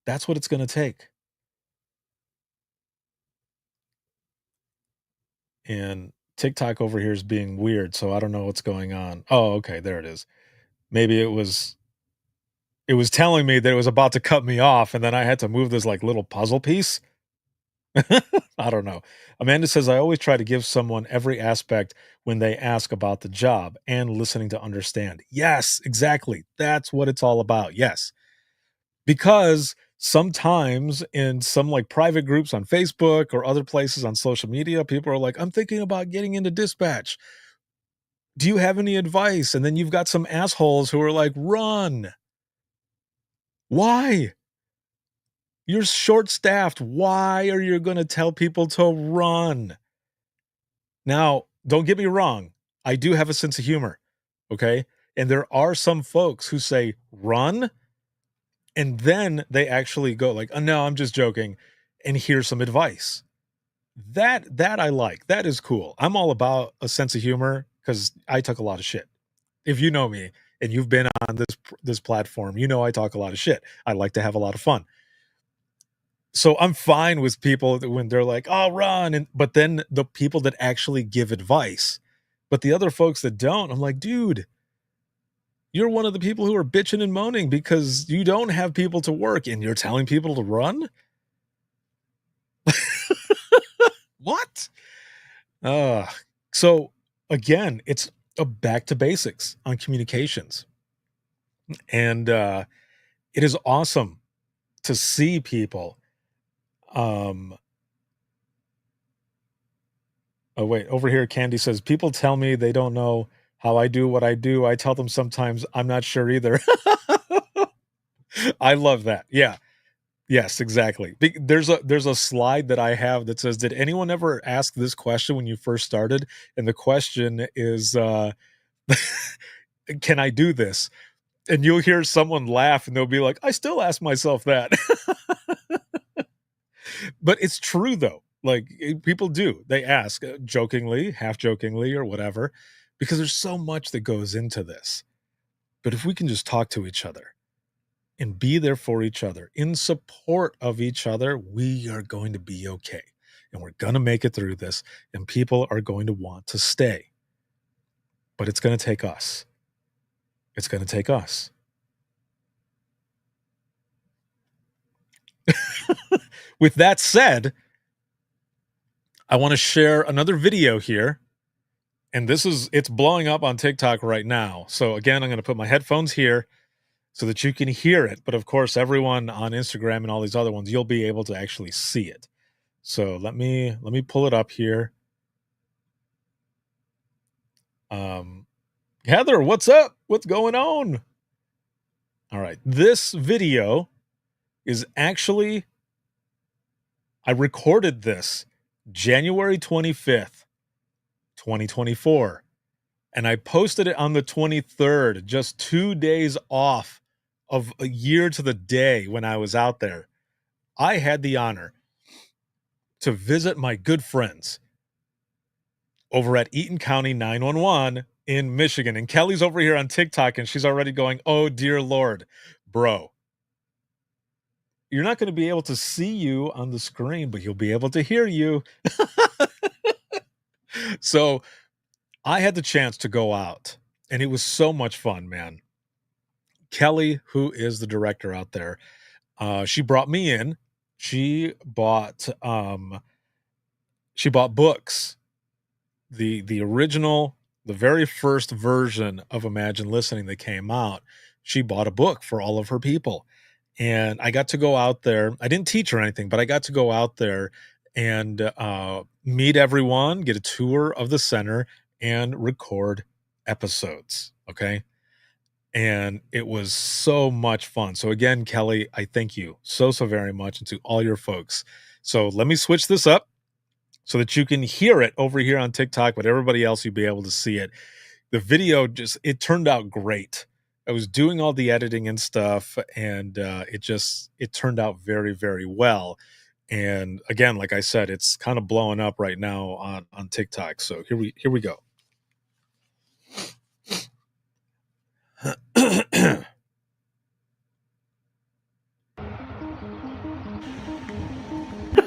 Speaker 1: That's what it's going to take. And TikTok over here is being weird, so I don't know what's going on. Oh, okay, there it is. Maybe it was telling me that it was about to cut me off, and then I had to move this like little puzzle piece. I don't know. Amanda says, I always try to give someone every aspect when they ask about the job and listening to understand. Yes, exactly. That's what it's all about. Yes. Because sometimes in some like private groups on Facebook or other places on social media, people are like, I'm thinking about getting into dispatch. Do you have any advice? And then you've got some assholes who are like, run. Why? You're short-staffed. Why are you going to tell people to run? Now, don't get me wrong. I do have a sense of humor, okay? And there are some folks who say, run, and then they actually go like, oh, no, I'm just joking, and here's some advice. That I like. That is cool. I'm all about a sense of humor because I took a lot of shit. If you know me and you've been on this platform, you know I talk a lot of shit. I like to have a lot of fun. So I'm fine with people when they're like, "Oh, run," but then the people that actually give advice, but the other folks that don't, I'm like, dude, you're one of the people who are bitching and moaning because you don't have people to work, and you're telling people to run. What? So again, it's a back to basics on communications, and it is awesome to see people. Oh wait, over here Candy says people tell me they don't know how I do what I do. I tell them sometimes I'm not sure either. I love that. Yeah. Yes, exactly. There's a slide that I have that says, "Did anyone ever ask this question when you first started?" And the question is, "Can I do this?" And you'll hear someone laugh, and they'll be like, "I still ask myself that." But it's true though. Like people do. They ask jokingly, half jokingly, or whatever, because there's so much that goes into this. But if we can just talk to each other and be there for each other, in support of each other, we are going to be okay. And we're going to make it through this, and people are going to want to stay. But it's going to take us. It's going to take us. With that said, I want to share another video here. And it's blowing up on TikTok right now. So again, I'm going to put my headphones here so that you can hear it. But of course, everyone on Instagram and all these other ones, you'll be able to actually see it. So let me pull it up here. Heather, what's up? What's going on? All right. This video is actually, I recorded this January 25th, 2024. And I posted it on the 23rd, just 2 days off of a year to the day when I was out there. I had the honor to visit my good friends over at Eaton County 911 in Michigan. And Kelly's over here on TikTok, and she's already going, "Oh, dear Lord, bro." You're not going to be able to see you on the screen, but you'll be able to hear you. So I had the chance to go out, and it was so much fun, man. Kelly, who is the director out there, she brought me in. She bought books. The original, the very first version of Imagine Listening that came out, she bought a book for all of her people. And I got to go out there. I didn't teach her anything, but I got to go out there and meet everyone, get a tour of the center, and record episodes. Okay. And it was so much fun. So again, Kelly, I thank you so very much, and to all your folks. So let me switch this up so that you can hear it over here on TikTok, but everybody else, you'll be able to see it. The video it turned out great. I was doing all the editing and stuff, and it turned out very, very well. And again, like I said, it's kind of blowing up right now on TikTok. So here we go.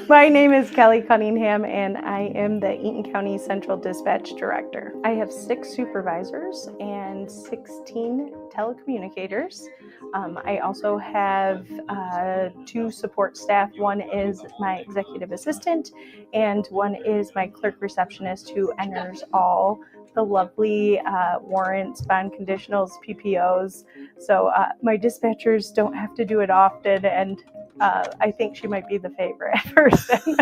Speaker 8: My name is Kelly Cunningham, and I am the Eaton County Central Dispatch Director. I have 6 supervisors and 16 telecommunicators. I also have 2 support staff. One is my executive assistant, and one is my clerk receptionist who enters all the lovely warrants, bond conditionals, PPOs. So my dispatchers don't have to do it often, and I think she might be the favorite person.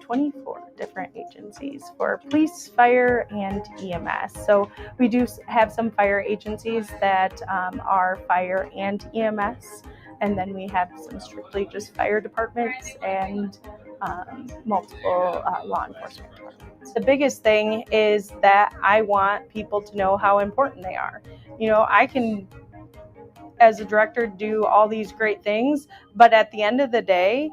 Speaker 8: 24 different agencies for police, fire, and EMS. So we do have some fire agencies that are fire and EMS, and then we have some strictly just fire departments and multiple law enforcement departments. The biggest thing is that I want people to know how important they are. You know, I can, as a director, do all these great things, but at the end of the day,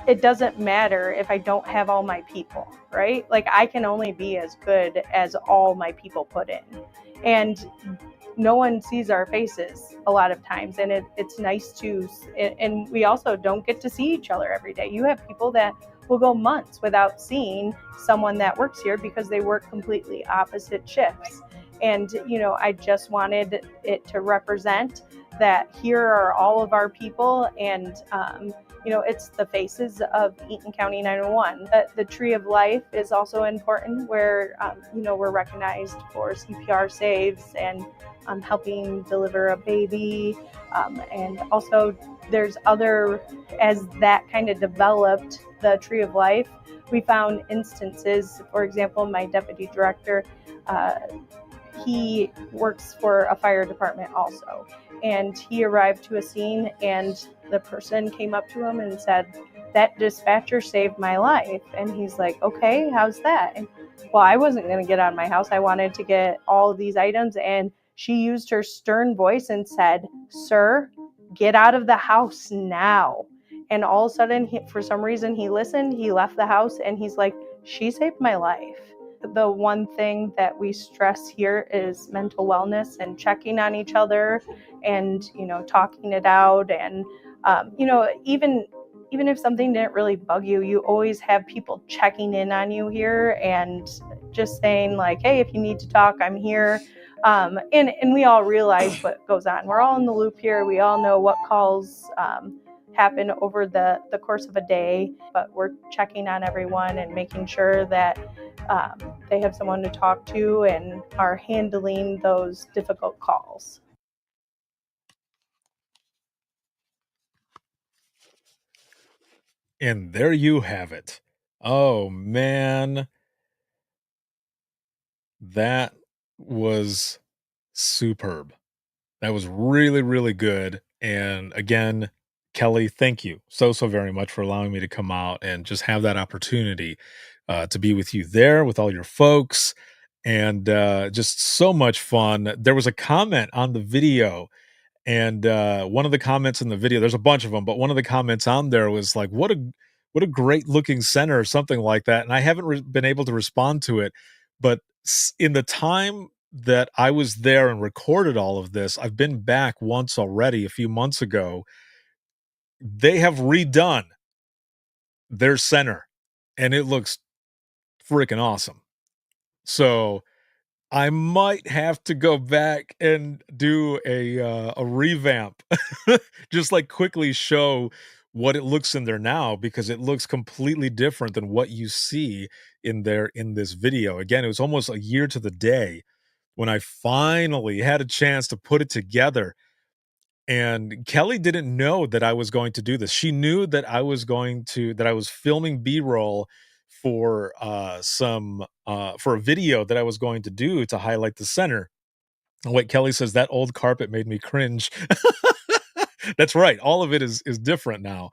Speaker 8: it doesn't matter if I don't have all my people, right? Like, I can only be as good as all my people put in. And no one sees our faces a lot of times, and it's nice to, and we also don't get to see each other every day. You have people that will go months without seeing someone that works here because they work completely opposite shifts. And, you know, I just wanted it to represent that here are all of our people, and, it's the faces of Eaton County 911. The Tree of Life is also important, where we're recognized for CPR saves and helping deliver a baby, and also there's other, as that kind of developed, the Tree of Life, we found instances. For example, my deputy director, he works for a fire department also, and he arrived to a scene and the person came up to him and said, "That dispatcher saved my life." And he's like, "Okay, how's that?" And, well, I wasn't going to get out of my house. I wanted to get all of these items. And she used her stern voice and said, "Sir, get out of the house now." And all of a sudden, for some reason, he listened, he left the house, and he's like, "She saved my life." The one thing that we stress here is mental wellness and checking on each other and, talking it out. And, even if something didn't really bug you, you always have people checking in on you here and just saying like, "Hey, if you need to talk, I'm here." And we all realize what goes on. We're all in the loop here. We all know what calls happen over the course of a day, but we're checking on everyone and making sure that they have someone to talk to and are handling those difficult calls.
Speaker 1: And there you have it. Oh man, that was superb. That was really, really good. And again, Kelly, thank you so very much for allowing me to come out and just have that opportunity to be with you there with all your folks, and just so much fun. There was a comment on the video, and one of the comments in the video, there's a bunch of them, but one of the comments on there was like, what a great looking center, or something like that. And I haven't been able to respond to it, but in the time that I was there and recorded all of this, I've been back once already a few months ago. They have redone their center and it looks freaking awesome. So I might have to go back and do a revamp, just like quickly show what it looks in there now, because it looks completely different than what you see in there in this video. Again, it was almost a year to the day when I finally had a chance to put it together. And Kelly didn't know that I was going to do this. She knew that I was filming B-roll for for a video that I was going to do to highlight the center. And what Kelly says, that old carpet made me cringe. That's right. All of it is different now.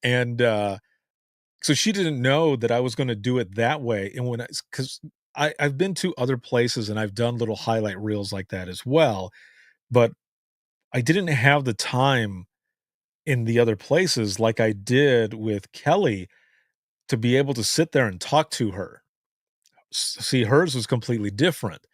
Speaker 1: And so she didn't know that I was going to do it that way. And because I've been to other places and I've done little highlight reels like that as well, but I didn't have the time in the other places like I did with Kelly to be able to sit there and talk to her. See, hers was completely different.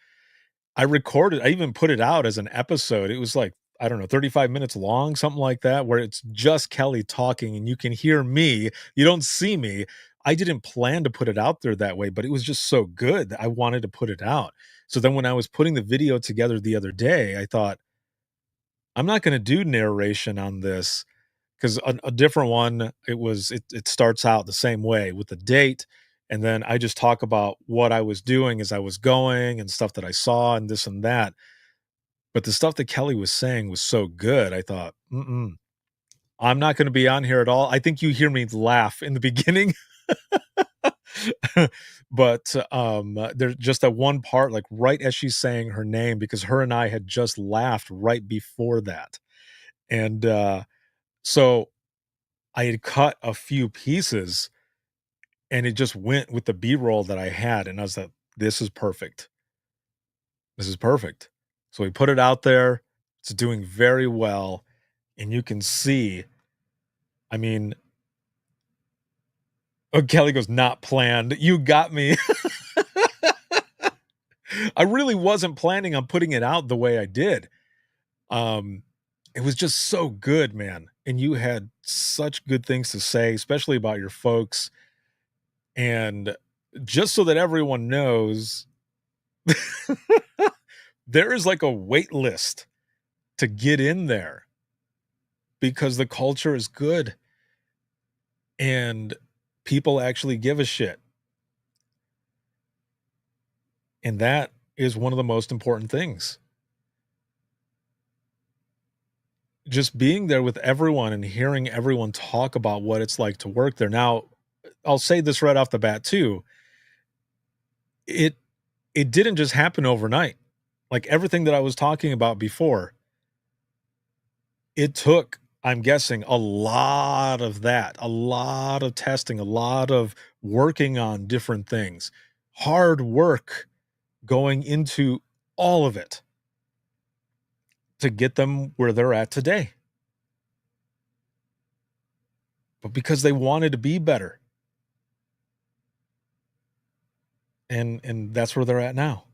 Speaker 1: I even put it out as an episode. It was like, I don't know, 35 minutes long, something like that, where it's just Kelly talking and you can hear me. You don't see me. I didn't plan to put it out there that way, but it was just so good that I wanted to put it out. So then when I was putting the video together the other day, I thought, I'm not going to do narration on this, because a different one, it starts out the same way with the date. And then I just talk about what I was doing as I was going and stuff that I saw and this and that. But the stuff that Kelly was saying was so good. I thought, I'm not going to be on here at all. I think you hear me laugh in the beginning. But there's just that one part, like right as she's saying her name, because her and I had just laughed right before that. And so I had cut a few pieces and it just went with the B-roll that I had. And I was like, this is perfect. This is perfect. So we put it out there. It's doing very well. And you can see, I mean, oh, Kelly goes, not planned. You got me. I really wasn't planning on putting it out the way I did. It was just so good, man. And you had such good things to say, especially about your folks. And just so that everyone knows, there is like a wait list to get in there because the culture is good. and people actually give a shit. And that is one of the most important things. Just being there with everyone and hearing everyone talk about what it's like to work there. Now, I'll say this right off the bat too. It it didn't just happen overnight. Like everything that I was talking about before, it took, I'm guessing, a lot of that, a lot of testing, a lot of working on different things, hard work going into all of it to get them where they're at today. But because they wanted to be better. And that's where they're at now.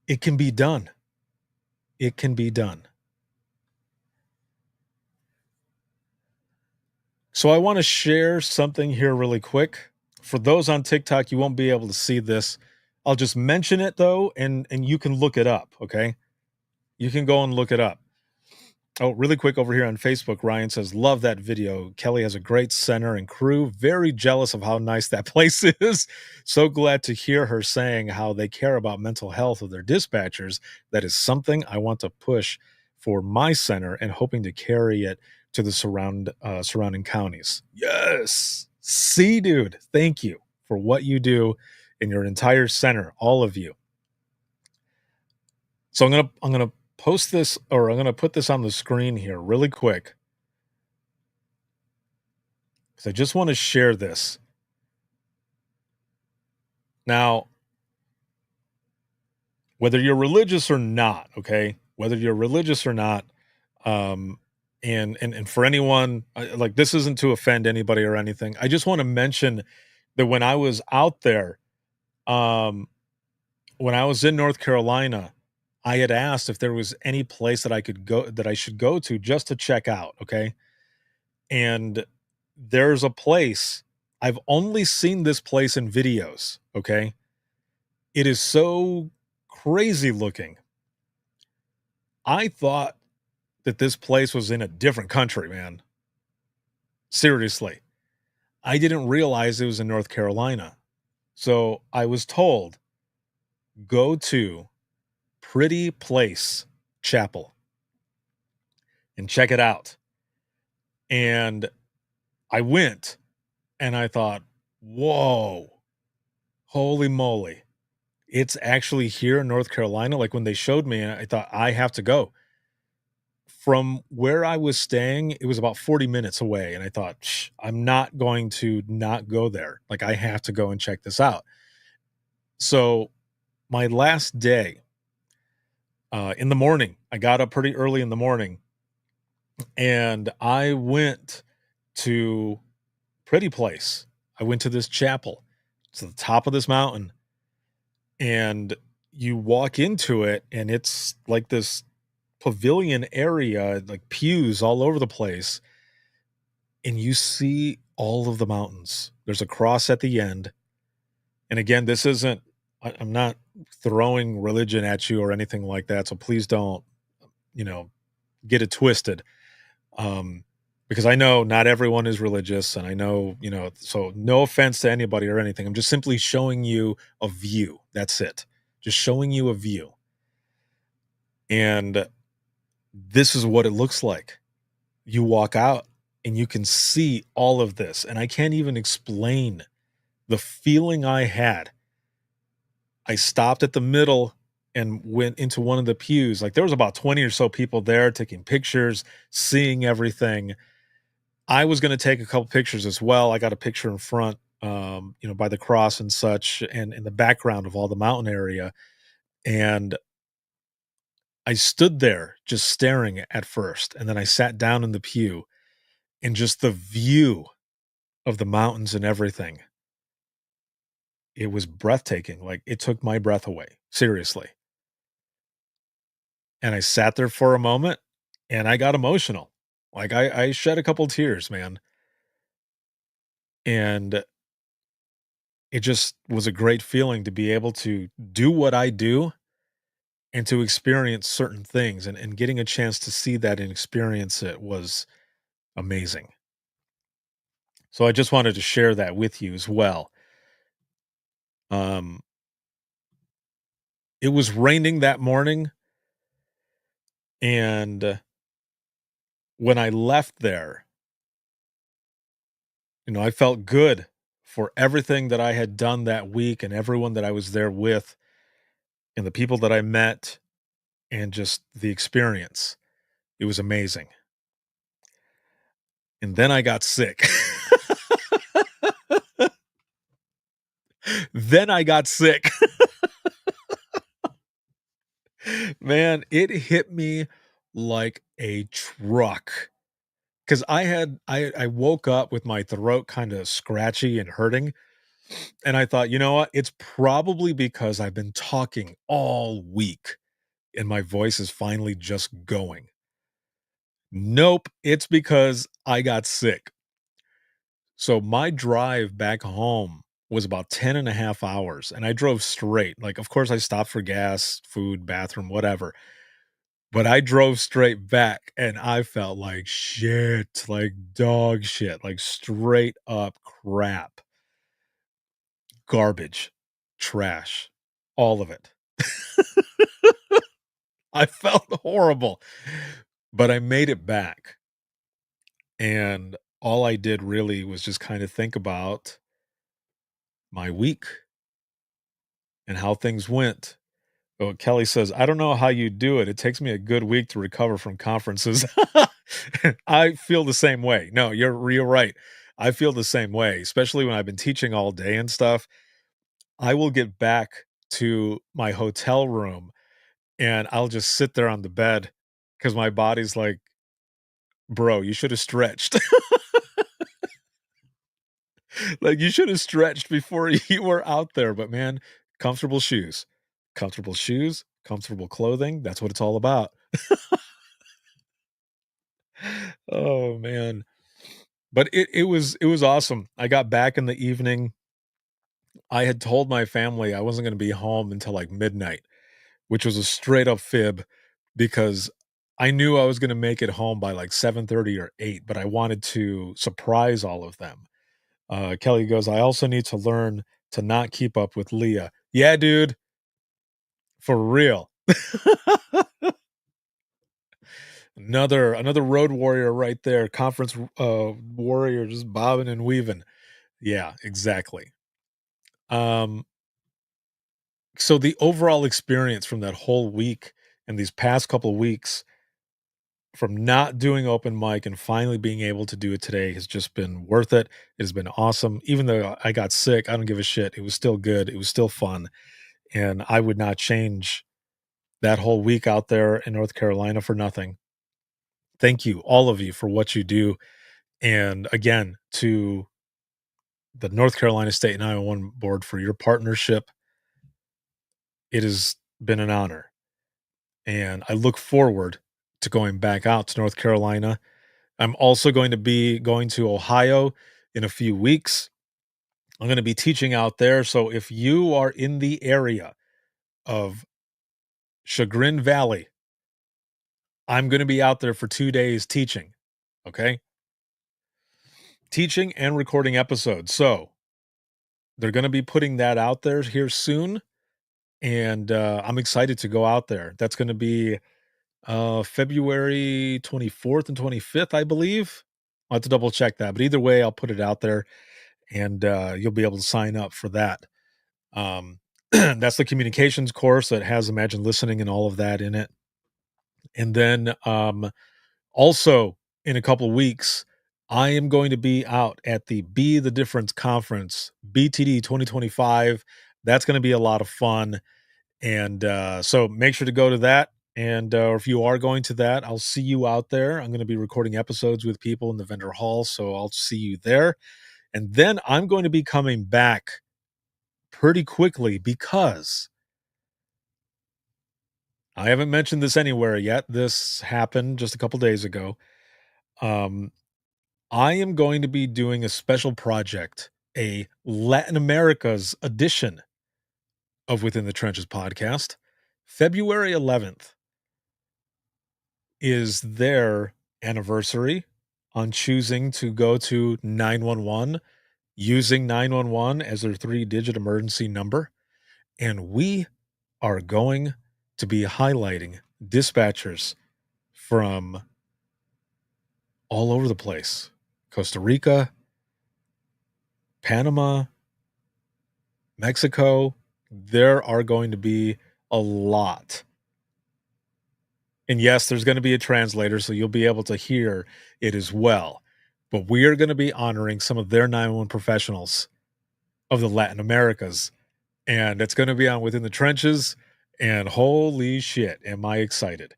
Speaker 1: It can be done. It can be done. So I want to share something here really quick. For those on TikTok, you won't be able to see this. I'll just mention it though, and you can look it up, okay? You can go and look it up. Oh, really quick over here on Facebook, Ryan says, love that video. Kelly has a great center and crew. Very jealous of how nice that place is. So glad to hear her saying how they care about mental health of their dispatchers. That is something I want to push for my center and hoping to carry it to the surrounding counties. Yes. See, dude, thank you for what you do in your entire center, all of you. So I'm gonna post this, or I'm going to put this on the screen here really quick, because I just want to share this. Now, whether you're religious or not, okay, whether you're religious or not, and for anyone, like, this isn't to offend anybody or anything. I just want to mention that when I was out there, when I was in North Carolina, I had asked if there was any place that I should go to just to check out, okay? And there's a place. I've only seen this place in videos, okay? It is so crazy looking. I thought that this place was in a different country, man. Seriously. I didn't realize it was in North Carolina. So I was told, go to Pretty Place Chapel and check it out. And I went and I thought, whoa, holy moly. It's actually here in North Carolina. Like, when they showed me, I thought, I have to go. From where I was staying, it was about 40 minutes away. And I thought, I'm not going to not go there. Like, I have to go and check this out. So my last day, in the morning, I got up pretty early in the morning and I went to Pretty Place. I went to this chapel to the top of this mountain, and you walk into it and it's like this pavilion area, like pews all over the place. And you see all of the mountains. There's a cross at the end. And again, this isn't, I'm not throwing religion at you or anything like that. So please don't, get it twisted. Because I know not everyone is religious, and I know, so no offense to anybody or anything. I'm just simply showing you a view. That's it. Just showing you a view. And this is what it looks like. You walk out and you can see all of this. And I can't even explain the feeling I had. I stopped at the middle and went into one of the pews. Like, there was about 20 or so people there taking pictures, seeing everything. I was going to take a couple pictures as well. I got a picture in front, by the cross and such, and in the background of all the mountain area. And I stood there just staring at first. And then I sat down in the pew, and just the view of the mountains and everything, it was breathtaking. Like, it took my breath away. Seriously. And I sat there for a moment and I got emotional. Like, I shed a couple tears, man. And it just was a great feeling to be able to do what I do and to experience certain things, and getting a chance to see that and experience it was amazing. So I just wanted to share that with you as well. Um, it was raining that morning, and when I left there, I felt good for everything that I had done that week and everyone that I was there with and the people that I met and just the experience. It was amazing. And then I got sick. Then I got sick. Man, it hit me like a truck. Because I woke up with my throat kind of scratchy and hurting. And I thought, you know what? It's probably because I've been talking all week and my voice is finally just going. Nope, it's because I got sick. So my drive back home was about 10 and a half hours, and I drove straight. Like, of course, I stopped for gas, food, bathroom, whatever. But I drove straight back and I felt like shit, like dog shit, like straight up crap, garbage, trash, all of it. I felt horrible, but I made it back. And all I did really was just kind of think about my week and how things went. Oh, Kelly says, I don't know how you do it. It takes me a good week to recover from conferences. I feel the same way. No, you're right. I feel the same way, especially when I've been teaching all day and stuff. I will get back to my hotel room and I'll just sit there on the bed because my body's like, bro, you should have stretched. Like you should have stretched before you were out there. But man, comfortable shoes, comfortable clothing. That's what it's all about. Oh man. But it was awesome. I got back in the evening. I had told my family I wasn't going to be home until like midnight, which was a straight up fib because I knew I was going to make it home by like 7:30 or 8, but I wanted to surprise all of them. Kelly goes, I also need to learn to not keep up with Leah. Yeah, dude, for real. Another road warrior right there, conference warrior just bobbing and weaving. Yeah, exactly. Um so the overall experience from that whole week and these past couple weeks from not doing open mic and finally being able to do it today has just been worth it. It has been awesome. Even though I got sick, I don't give a shit. It was still good. It was still fun. And I would not change that whole week out there in North Carolina for nothing. Thank you, all of you, for what you do. And again, to the North Carolina State 911 Board for your partnership. It has been an honor. And I look forward to going back out to North Carolina. I'm also going to be going to Ohio in a few weeks. I'm going to be teaching out there. So if you are in the area of Chagrin Valley, I'm going to be out there for 2 days teaching. Okay. Teaching and recording episodes. So they're going to be putting that out there here soon. And I'm excited to go out there. That's going to be February 24th and 25th, I believe. I'll have to double check that. But either way, I'll put it out there and you'll be able to sign up for that. That's the communications course that has Imagine Listening and all of that in it. And then also in a couple of weeks, I am going to be out at the Be the Difference Conference, BTD 2025. That's going to be a lot of fun. And so make sure to go to that. And if you are going to that, I'll see you out there. I'm going to be recording episodes with people in the vendor hall. So I'll see you there. And then I'm going to be coming back pretty quickly because I haven't mentioned this anywhere yet. This happened just a couple days ago. I am going to be doing a special project, a Latin America's edition of Within the Trenches podcast. February 11th is their anniversary on choosing to go to 911, using 911 as their 3-digit emergency number. And we are going to be highlighting dispatchers from all over the place. Costa Rica, Panama, Mexico. There are going to be a lot. And yes, there's going to be a translator, so you'll be able to hear it as well. But we are going to be honoring some of their 911 professionals of the Latin Americas. And it's going to be on Within the Trenches. And holy shit, am I excited.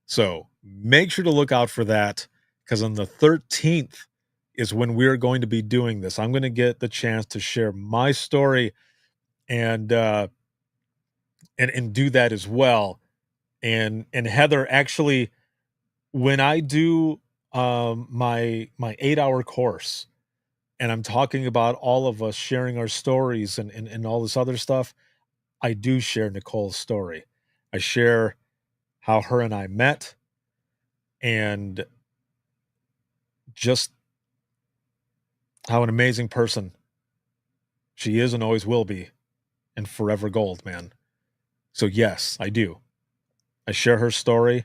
Speaker 1: So make sure to look out for that, because on the 13th is when we're going to be doing this. I'm going to get the chance to share my story and do that as well. And Heather, actually, when I do my 8-hour course, and I'm talking about all of us sharing our stories and all this other stuff, I do share Nicole's story. I share how her and I met, and just how an amazing person she is and always will be, and forever gold, man. So yes, I do. I share her story,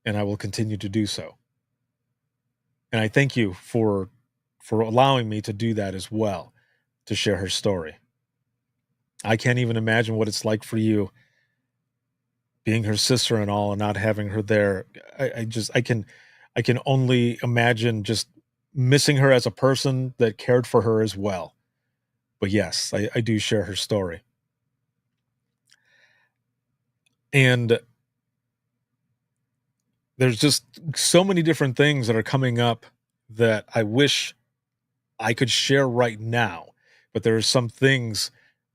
Speaker 1: and I will continue to do so. And I thank you for allowing me to do that as well, to share her story. I can't even imagine what it's like for you, being her sister and all, and not having her there. I can only imagine just missing her as a person that cared for her as well. But yes, I do share her story. And there's just so many different things that are coming up that I wish I could share right now. But there are some things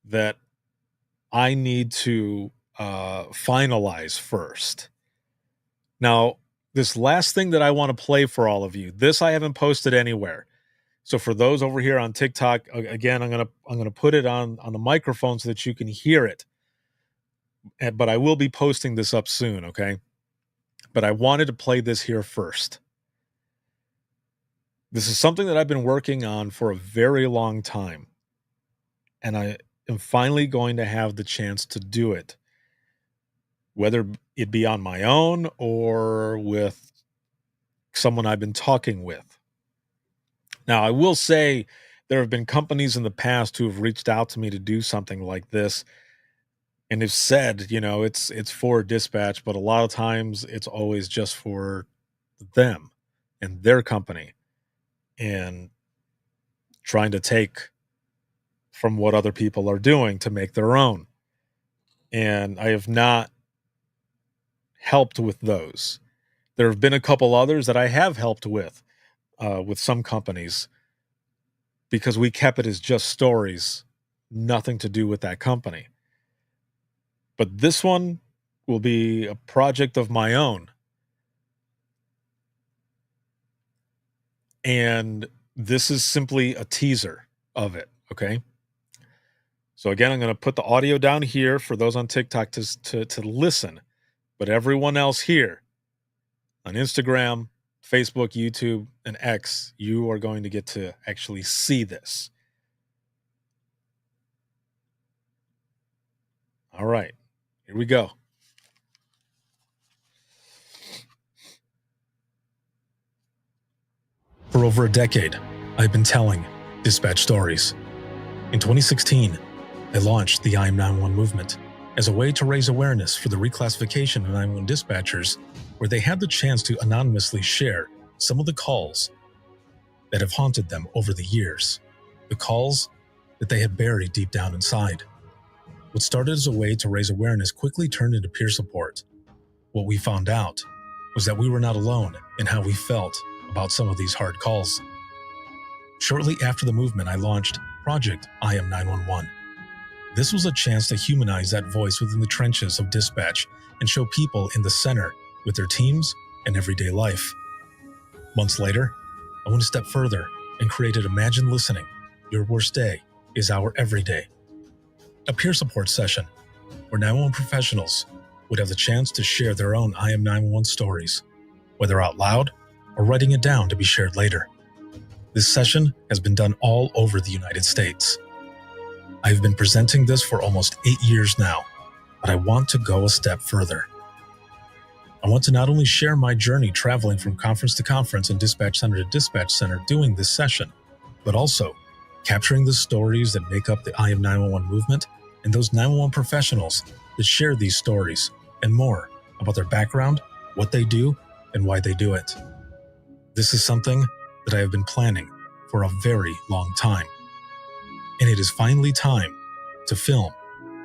Speaker 1: that I need to finalize first. Now, this last thing that I want to play for all of you, this I haven't posted anywhere. So for those over here on TikTok, again, I'm gonna put it on the microphone so that you can hear it. But I will be posting this up soon, okay? But I wanted to play this here first. This is something that I've been working on for a very long time. And I am finally going to have the chance to do it, whether it be on my own or with someone I've been talking with. Now, I will say there have been companies in the past who have reached out to me to do something like this, and have said, it's for dispatch, but a lot of times it's always just for them and their company, and trying to take from what other people are doing to make their own. And I have not helped with those. There have been a couple others that I have helped with some companies, because we kept it as just stories, nothing to do with that company. But this one will be a project of my own. And this is simply a teaser of it, okay? So again, I'm going to put the audio down here for those on TikTok to listen. But everyone else here on Instagram, Facebook, YouTube, and X, you are going to get to actually see this. All right, here we go. For over a decade, I've been telling dispatch stories. In 2016, I launched the I Am 911 movement as a way to raise awareness for the reclassification of 911 dispatchers, where they had the chance to anonymously share some of the calls that have haunted them over the years, the calls that they have buried deep down inside. What started as a way to raise awareness quickly turned into peer support. What we found out was that we were not alone in how we felt about some of these hard calls. Shortly after the movement, I launched Project I Am 911. This was a chance to humanize that voice within the trenches of dispatch and show people in the center with their teams and everyday life. Months later, I went a step further and created Imagine Listening. Your worst day is our everyday. A peer support session where 911 professionals would have the chance to share their own I Am 911 stories, whether out loud
Speaker 3: or writing it down to be shared later. This session has been done all over the United States. I've been presenting this for almost 8 years now, but I want to go a step further. I want to not only share my journey traveling from conference to conference and dispatch center to dispatch center doing this session, but also capturing the stories that make up the I Am 911 movement and those 911 professionals that share these stories and more about their background, what they do, and why they do it. This is something that I have been planning for a very long time. And it is finally time to film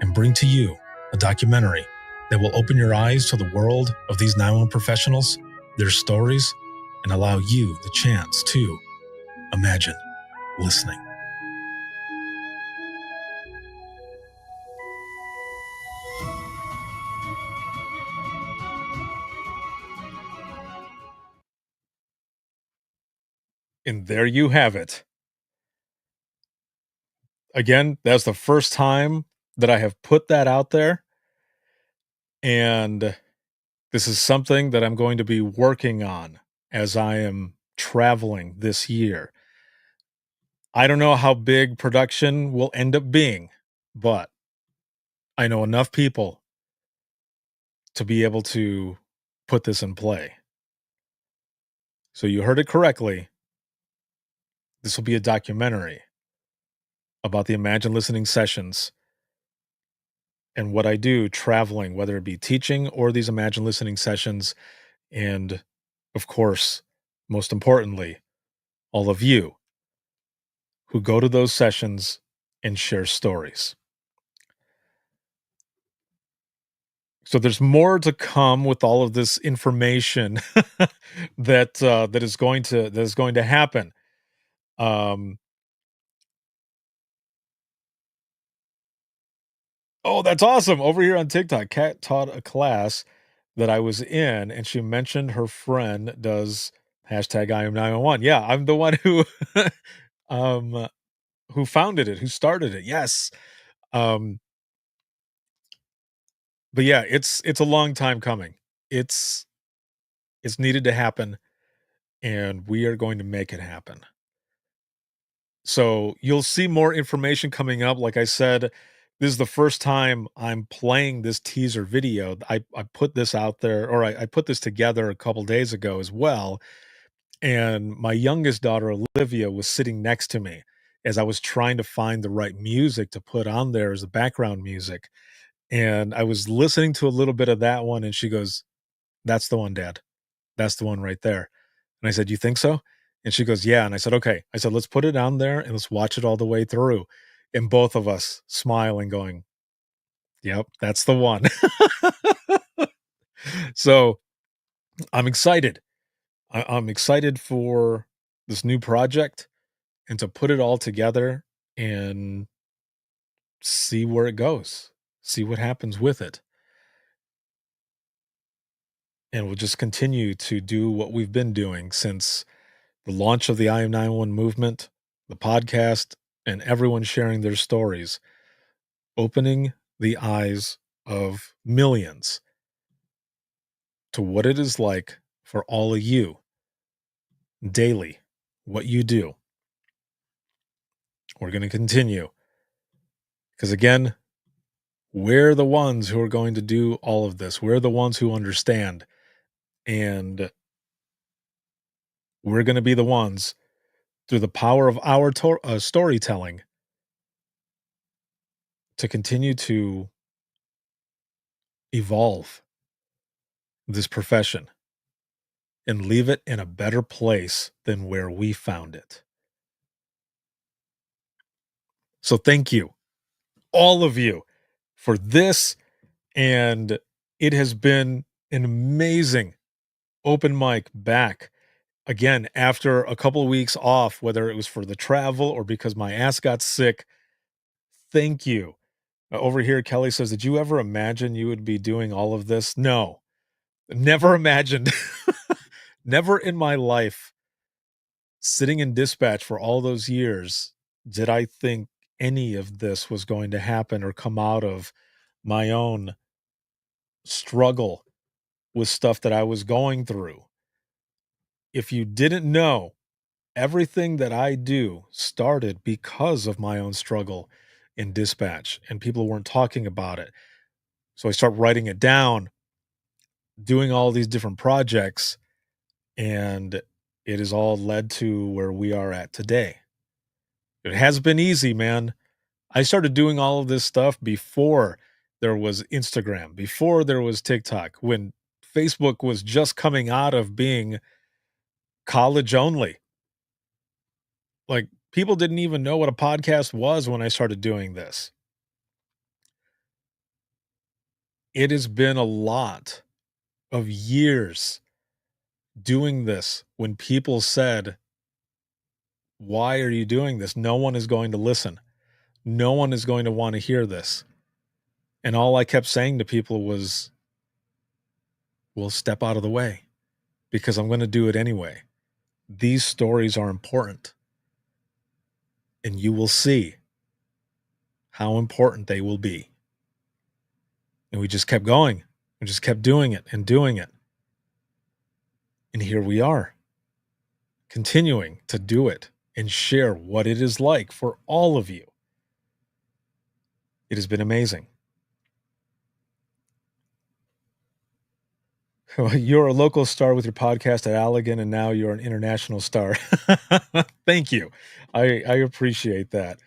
Speaker 3: and bring to you a documentary that will open your eyes to the world of these 911 professionals, their stories, and allow you the chance to imagine listening.
Speaker 1: And there you have it. Again, that's the first time that I have put that out there. And this is something that I'm going to be working on as I am traveling this year. I don't know how big production will end up being, but I know enough people to be able to put this in play. So you heard it correctly. This will be a documentary about the Imagine Listening sessions and what I do traveling, whether it be teaching or these Imagine Listening sessions. And of course, most importantly, all of you who go to those sessions and share stories. So there's more to come with all of this information that is going to happen. Oh, that's awesome! Over here on TikTok, Kat taught a class that I was in, and she mentioned her friend does hashtag I am 911. Yeah, I'm the one um, who founded it, who started it. Yes. Um, but yeah, it's a long time coming. It's needed to happen, and we are going to make it happen. So you'll see more information coming up. Like I said, this is the first time I'm playing this teaser video. I put this out there, or I put this together a couple days ago as well. And my youngest daughter, Olivia, was sitting next to me as I was trying to find the right music to put on there as the background music. And I was listening to a little bit of that one, and she goes, "That's the one, Dad. That's the one right there." And I said, "You think so?" And she goes, "Yeah." And I said, "Okay." I said, "Let's put it on there and let's watch it all the way through." And both of us smiling, going, "Yep, that's the one." So I'm excited. I'm excited for this new project and to put it all together and see where it goes, see what happens with it. And we'll just continue to do what we've been doing since the launch of the I Am 911 movement, the podcast, and everyone sharing their stories, opening the eyes of millions to what it is like for all of you daily, what you do. We're going to continue because, again, we're the ones who are going to do all of this. We're the ones who understand, and we're going to be the ones through the power of our storytelling to continue to evolve this profession and leave it in a better place than where we found it. So thank you, all of you, for this. And it has been an amazing open mic back again after a couple of weeks off, whether it was for the travel or because my ass got sick. Thank you. Over here, Kelly says, "Did you ever imagine you would be doing all of this?" No, never imagined. Never in my life, sitting in dispatch for all those years, did I think any of this was going to happen or come out of my own struggle with stuff that I was going through. if you didn't know, everything that I do started because of my own struggle in dispatch, and people weren't talking about it. So I start writing it down, doing all these different projects, and it has all led to where we are at today. It has been easy, man. I started doing all of this stuff before there was Instagram, before there was TikTok, when Facebook was just coming out of being college only. Like, people didn't even know what a podcast was when I started doing this. It has been a lot of years doing this when people said, "Why are you doing this? No one is going to listen. No one is going to want to hear this." And all I kept saying to people was, "Well, step out of the way because I'm going to do it anyway. These stories are important, and you will see how important they will be." And we just kept going. We just kept doing it and doing it. And here we are, continuing to do it and share what it is like for all of you. It has been amazing. You're a local star with your podcast at Allegan, and now you're an international star. Thank you. I appreciate that.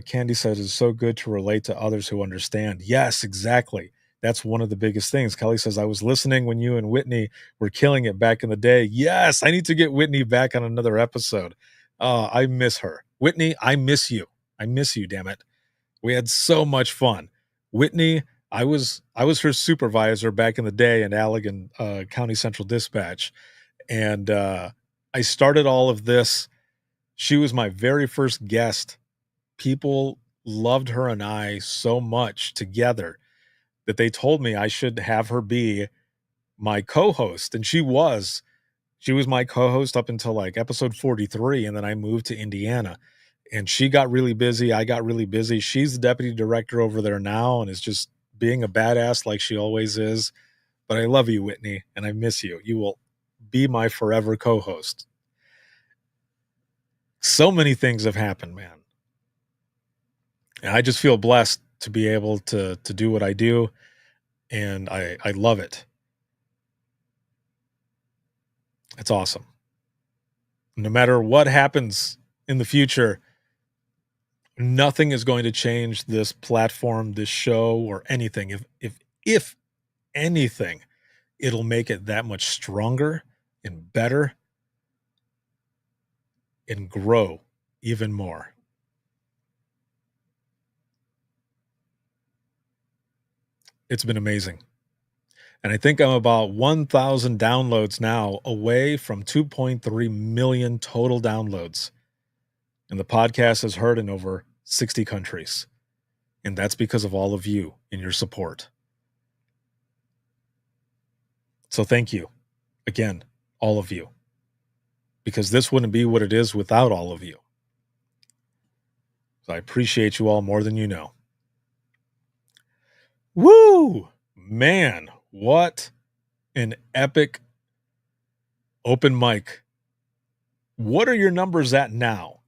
Speaker 1: Candy says it's so good to relate to others who understand. Yes, exactly. That's one of the biggest things. Kelly says, I was listening when you and Whitney were killing it back in the day. Yes, I need to get Whitney back on another episode. I miss her. Whitney, I miss you. I miss you, damn it. We had so much fun. Whitney, I was her supervisor back in the day in Allegan County Central Dispatch. And I started all of this. She was my very first guest. People loved her and I so much together that they told me I should have her be my co-host. And she was my co-host up until like episode 43. And then I moved to Indiana and she got really busy. I got really busy. She's the deputy director over there now and is just being a badass like she always is. But I love you, Whitney, and I miss you. You will be my forever co-host. So many things have happened, man. And I just feel blessed to be able to do what I do. And I love it. It's awesome. No matter what happens in the future, nothing is going to change this platform, this show, or anything. If anything, it'll make it that much stronger and better and grow even more. It's been amazing. And I think I'm about 1,000 downloads now away from 2.3 million total downloads. And the podcast is heard in over 60 countries. And that's because of all of you and your support. So thank you again, all of you, because this wouldn't be what it is without all of you. So I appreciate you all more than you know. Woo! Man, what an epic open mic. What are your numbers at now?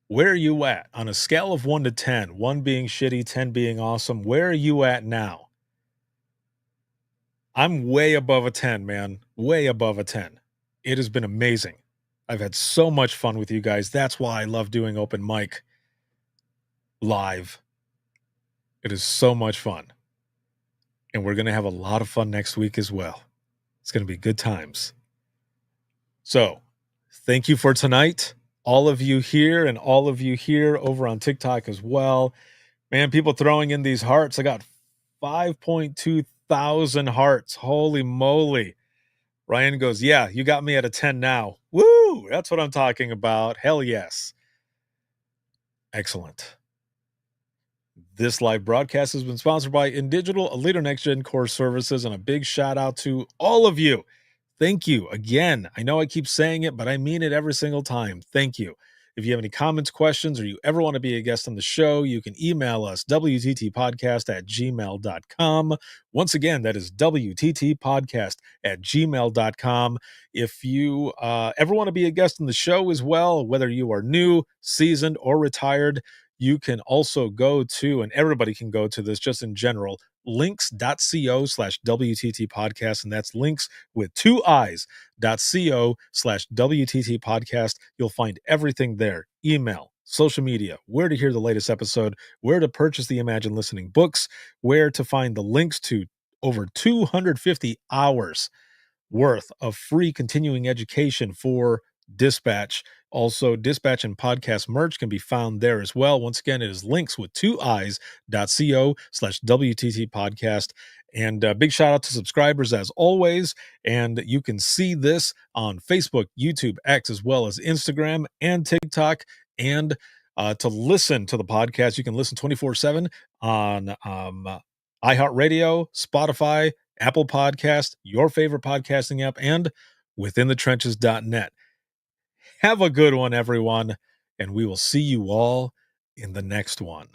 Speaker 1: Where are you at on a scale of 1 to 10? 1 being shitty, 10 being awesome. Where are you at now? I'm way above a 10, man. Way above a 10. It has been amazing. I've had so much fun with you guys. That's why I love doing open mic live. It is so much fun. And we're going to have a lot of fun next week as well. It's going to be good times. So, thank you for tonight. All of you here and all of you here over on TikTok as well. Man, people throwing in these hearts. I got 5.2 thousand hearts. Holy moly. Ryan goes, yeah, you got me at a 10 now. Woo! That's what I'm talking about. Hell yes. Excellent. This live broadcast has been sponsored by InDigital, a leader next-gen core services, and a big shout out to all of you. Thank you again. I know I keep saying it, but I mean it every single time. Thank you. If you have any comments, questions, or you ever want to be a guest on the show, you can email us, wttpodcast@gmail.com. Once again, that is wttpodcast@gmail.com. If you ever want to be a guest on the show as well, whether you are new, seasoned, or retired, you can also go to, and everybody can go to this just in general, links.co/WTT podcast. And that's links with 2 eyes.co/WTT podcast. You'll find everything there: email, social media, where to hear the latest episode, where to purchase the Imagine Listening books, where to find the links to over 250 hours worth of free continuing education for Dispatch. Also, Dispatch and podcast merch can be found there as well. Once again, it is links with 2 eyes.co/WTT podcast. And big shout out to subscribers as always. And you can see this on Facebook, YouTube, X, as well as Instagram and TikTok. And to listen to the podcast, you can listen 24/7 on iHeartRadio, Spotify, Apple Podcast, your favorite podcasting app, and withinthetrenches.net. Have a good one, everyone, and we will see you all in the next one.